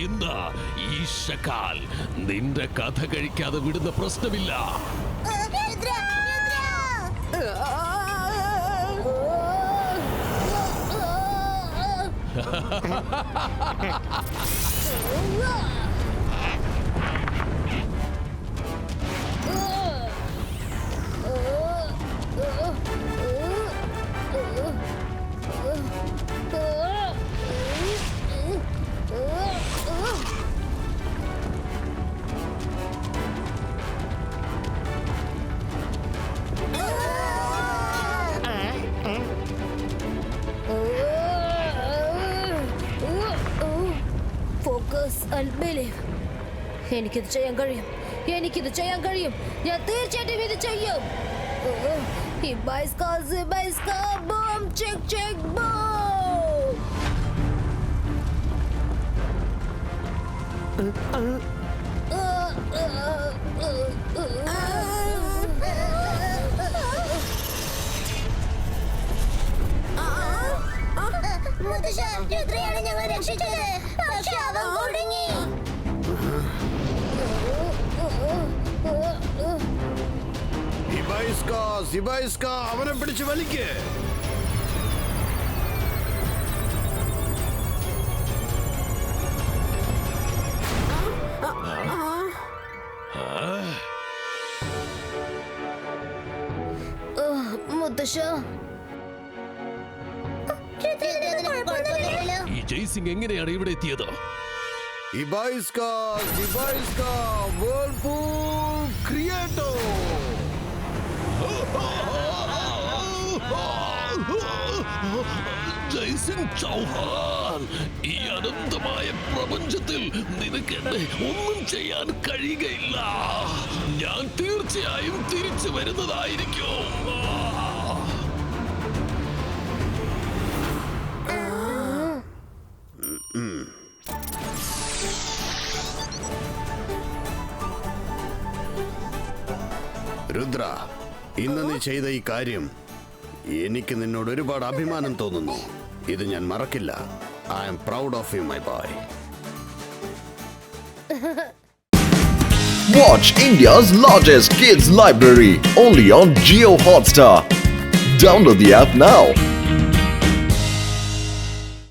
എന്താ ഈ ഷക്കാൽ, നിന്റെ കഥ കഴിക്കാതെ വിടുന്ന പ്രശ്നമില്ല. Focus and believe. എനിക്കിത് ചെയ്യാൻ കഴിയും, എനിക്കിത് ചെയ്യാൻ കഴിയും. ഞാൻ തീർച്ചയായിട്ടും ഇത് ചെയ്യും. Ibaisko, boom, check, boom. മുത്തശ്ശ, രുദ്രയാണ് ഞങ്ങൾ രക്ഷിച്ചത്. പക്ഷെ അവൻ കുടുങ്ങി. ഇബൈസ്ക, അവനെ പിടിച്ച് വലിക്ക്. മുത്തശ്ശ, ഈ ജയ്സിംഗ് എങ്ങനെയാണ് ഇവിടെ എത്തിയത്? ഇബൈസ്ക, വേൾപൂൾ ക്രിയേറ്റോ. ജയ്സിംഗ് ചൗഹാൻ, ഈ അനന്തമായ പ്രപഞ്ചത്തിൽ നിനക്ക് എന്നെ ഒന്നും ചെയ്യാൻ കഴിയുകയില്ല. ഞാൻ തീർച്ചയായും തിരിച്ചു വരുന്നതായിരിക്കും. രുദ്ര, ഇന്ന് നീ ചെയ്ത ഈ കാര്യം എനിക്ക് നിന്നോട് ഒരുപാട് അഭിമാനം തോന്നുന്നു. ഇത് ഞാൻ മറക്കില്ല. I am proud of you, my boy. Watch India's largest kids library only on Jio Hotstar. Download the app now.